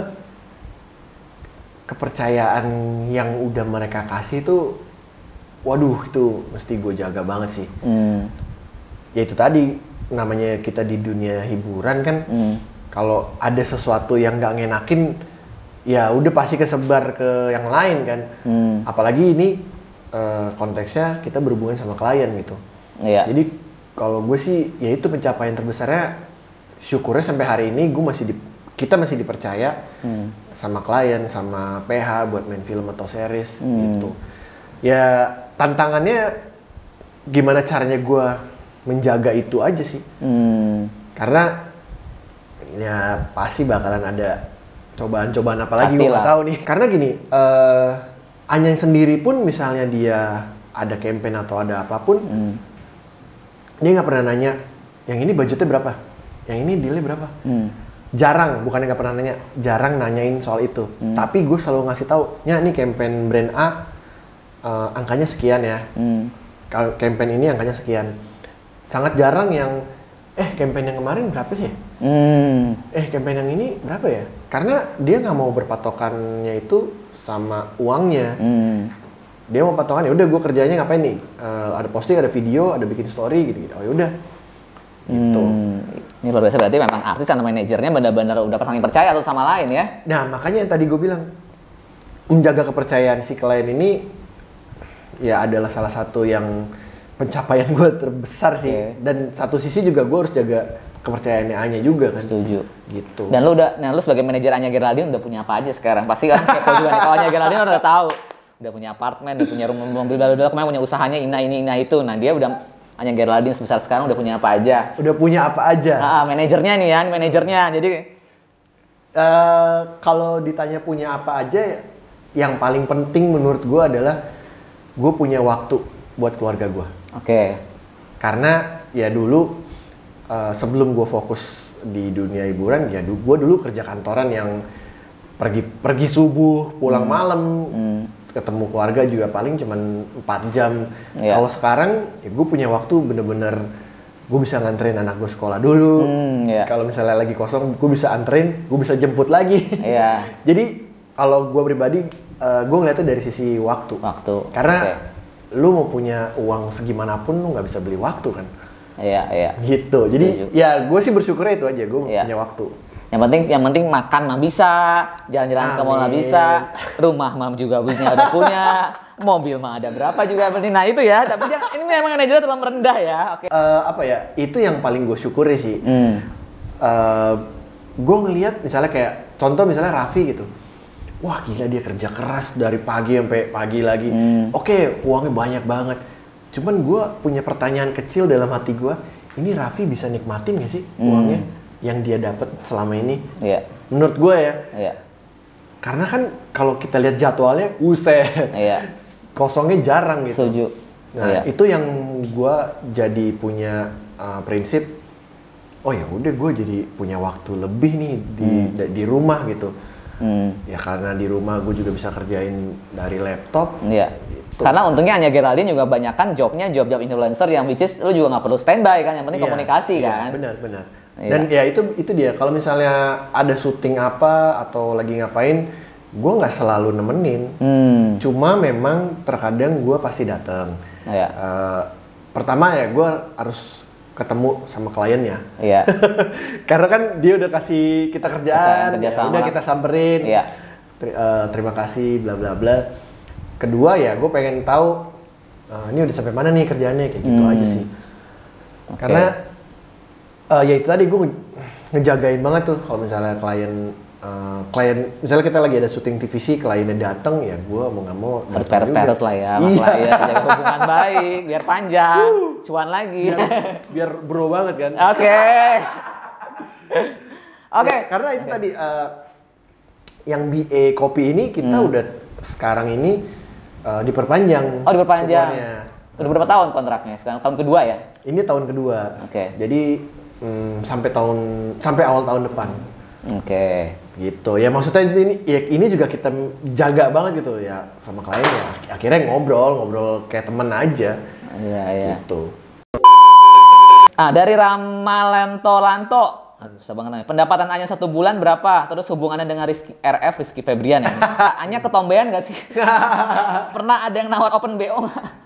Speaker 1: kepercayaan yang udah mereka kasih tuh, waduh itu mesti gue jaga banget sih. Ya itu tadi, namanya kita di dunia hiburan kan, kalau ada sesuatu yang nggak ngenakin, ya udah pasti kesebar ke yang lain kan. Apalagi ini konteksnya kita berhubungan sama klien gitu.
Speaker 2: Iya.
Speaker 1: Jadi kalau gue sih, ya itu pencapaian terbesarnya. Syukurnya sampai hari ini kita masih dipercaya sama klien, sama PH buat main film atau series gitu. Ya tantangannya gimana caranya gue menjaga itu aja sih. Karena ya pasti bakalan ada cobaan-cobaan apa lagi gue nggak tahu nih. Karena gini, Anyang sendiri pun misalnya dia ada campaign atau ada apapun, dia nggak pernah nanya, yang ini budgetnya berapa, yang ini dealnya berapa. Jarang, bukannya nggak pernah nanya, jarang nanyain soal itu. Tapi gue selalu ngasih tahu, ya ini campaign brand A, angkanya sekian ya. Kalau campaign ini angkanya sekian. Sangat jarang yang, campaign yang kemarin berapa sih? Campaign yang ini berapa ya? Karena dia nggak mau berpatokannya itu sama uangnya. Dia mau patokan, ya udah gue kerjanya ngapain nih? Ada posting, ada video, ada bikin story gitu-gitu. Oh ya udah. Gitu.
Speaker 2: Ini luar biasa, berarti memang artis sama manajernya benar-benar udah saling percaya satu sama lain ya.
Speaker 1: Nah, makanya yang tadi gue bilang, menjaga kepercayaan si klien ini ya adalah salah satu yang pencapaian gue terbesar sih. Dan satu sisi juga gue harus jaga kepercayaannya Anya juga kan.
Speaker 2: Setuju.
Speaker 1: Gitu.
Speaker 2: Dan lu sebagai manajer Anya Geraldine udah punya apa aja sekarang? Pasti kan kepo juga nih, kalau Anya Geraldine udah tahu. Udah punya apartemen, udah punya rumah, mobil, kemarin punya usahanya ini itu. Nah, dia udah Anya Geraldine sebesar sekarang udah punya apa aja?
Speaker 1: Udah punya apa aja?
Speaker 2: Manajernya nih ya, manajernya. Jadi
Speaker 1: kalau ditanya punya apa aja, yang paling penting menurut gue adalah gue punya waktu buat keluarga gue.
Speaker 2: Oke.
Speaker 1: Karena ya dulu sebelum gue fokus di dunia hiburan, ya gue dulu kerja kantoran yang pergi subuh, pulang malam. Ketemu keluarga juga paling cuman 4 jam. Kalau sekarang ya gue punya waktu bener-bener gue bisa nganterin anak gue sekolah dulu. Kalau misalnya lagi kosong gue bisa anterin, gue bisa jemput lagi. Jadi kalau gue pribadi gue ngeliatnya dari sisi waktu. Karena lu mau punya uang segimanapun lu nggak bisa beli waktu kan. Gitu. Jadi ya gue sih bersyukurnya itu aja, gue punya waktu.
Speaker 2: Yang penting makan mah bisa, jalan-jalan ke mall mah bisa, rumah mah juga udah punya, mobil mah ada berapa juga penting. Nah itu ya, tapi ini memang manajernya terlalu rendah ya.
Speaker 1: Apa ya? Itu yang paling gue syukuri sih. Gue ngelihat misalnya kayak contoh misalnya Raffi gitu. Wah gila dia kerja keras dari pagi sampai pagi lagi. Oke, uangnya banyak banget. Cuman gue punya pertanyaan kecil dalam hati gue. Ini Raffi bisa nikmatin gak sih uangnya yang dia dapat selama ini? Menurut gue ya. Karena kan kalau kita lihat jadwalnya, buset. Kosongnya jarang gitu.
Speaker 2: Setuju.
Speaker 1: Nah, itu yang gue jadi punya prinsip. Oh ya udah gue jadi punya waktu lebih nih di rumah gitu. Ya karena di rumah gue juga bisa kerjain dari laptop. Gitu.
Speaker 2: Karena untungnya Anya Geraldine juga banyak kan job-job influencer yang which is lu juga nggak perlu standby kan, yang penting komunikasi kan.
Speaker 1: Benar. Dan ya itu dia. Kalau misalnya ada syuting apa atau lagi ngapain, gue nggak selalu nemenin. Cuma memang terkadang gue pasti datang. Pertama ya gue harus ketemu sama kliennya. Karena kan dia udah kasih kita kerjaan, udah kita samperin. Terima kasih, bla bla bla. Kedua ya gue pengen tahu ini udah sampai mana nih kerjaannya, kayak gitu aja sih. Karena ya itu tadi gue ngejagain banget tuh kalau misalnya klien misalnya kita lagi ada syuting TVC, kliennya datang ya gue mau nggak mau
Speaker 2: harus peres-peres lah ya sama klien, jaga hubungan baik biar panjang, cuan lagi.
Speaker 1: Biar bro banget kan.
Speaker 2: Oke.
Speaker 1: Karena itu tadi yang BA kopi ini kita udah sekarang ini diperpanjang.
Speaker 2: Diperpanjang.
Speaker 1: Supportnya.
Speaker 2: Udah berapa tahun kontraknya? Sekarang tahun kedua ya?
Speaker 1: Ini tahun kedua. Jadi sampai awal tahun depan. Gitu. Ya maksudnya ini juga kita jaga banget gitu ya sama klien ya. Akhirnya ngobrol kayak temen aja. Gitu.
Speaker 2: Dari Ramalanto. Susah banget namanya. Pendapatan Anya 1 bulan berapa? Terus hubungannya dengan Rizky Febrian ya? Anya ketombean gak sih? Pernah ada yang nawar open BO nggak?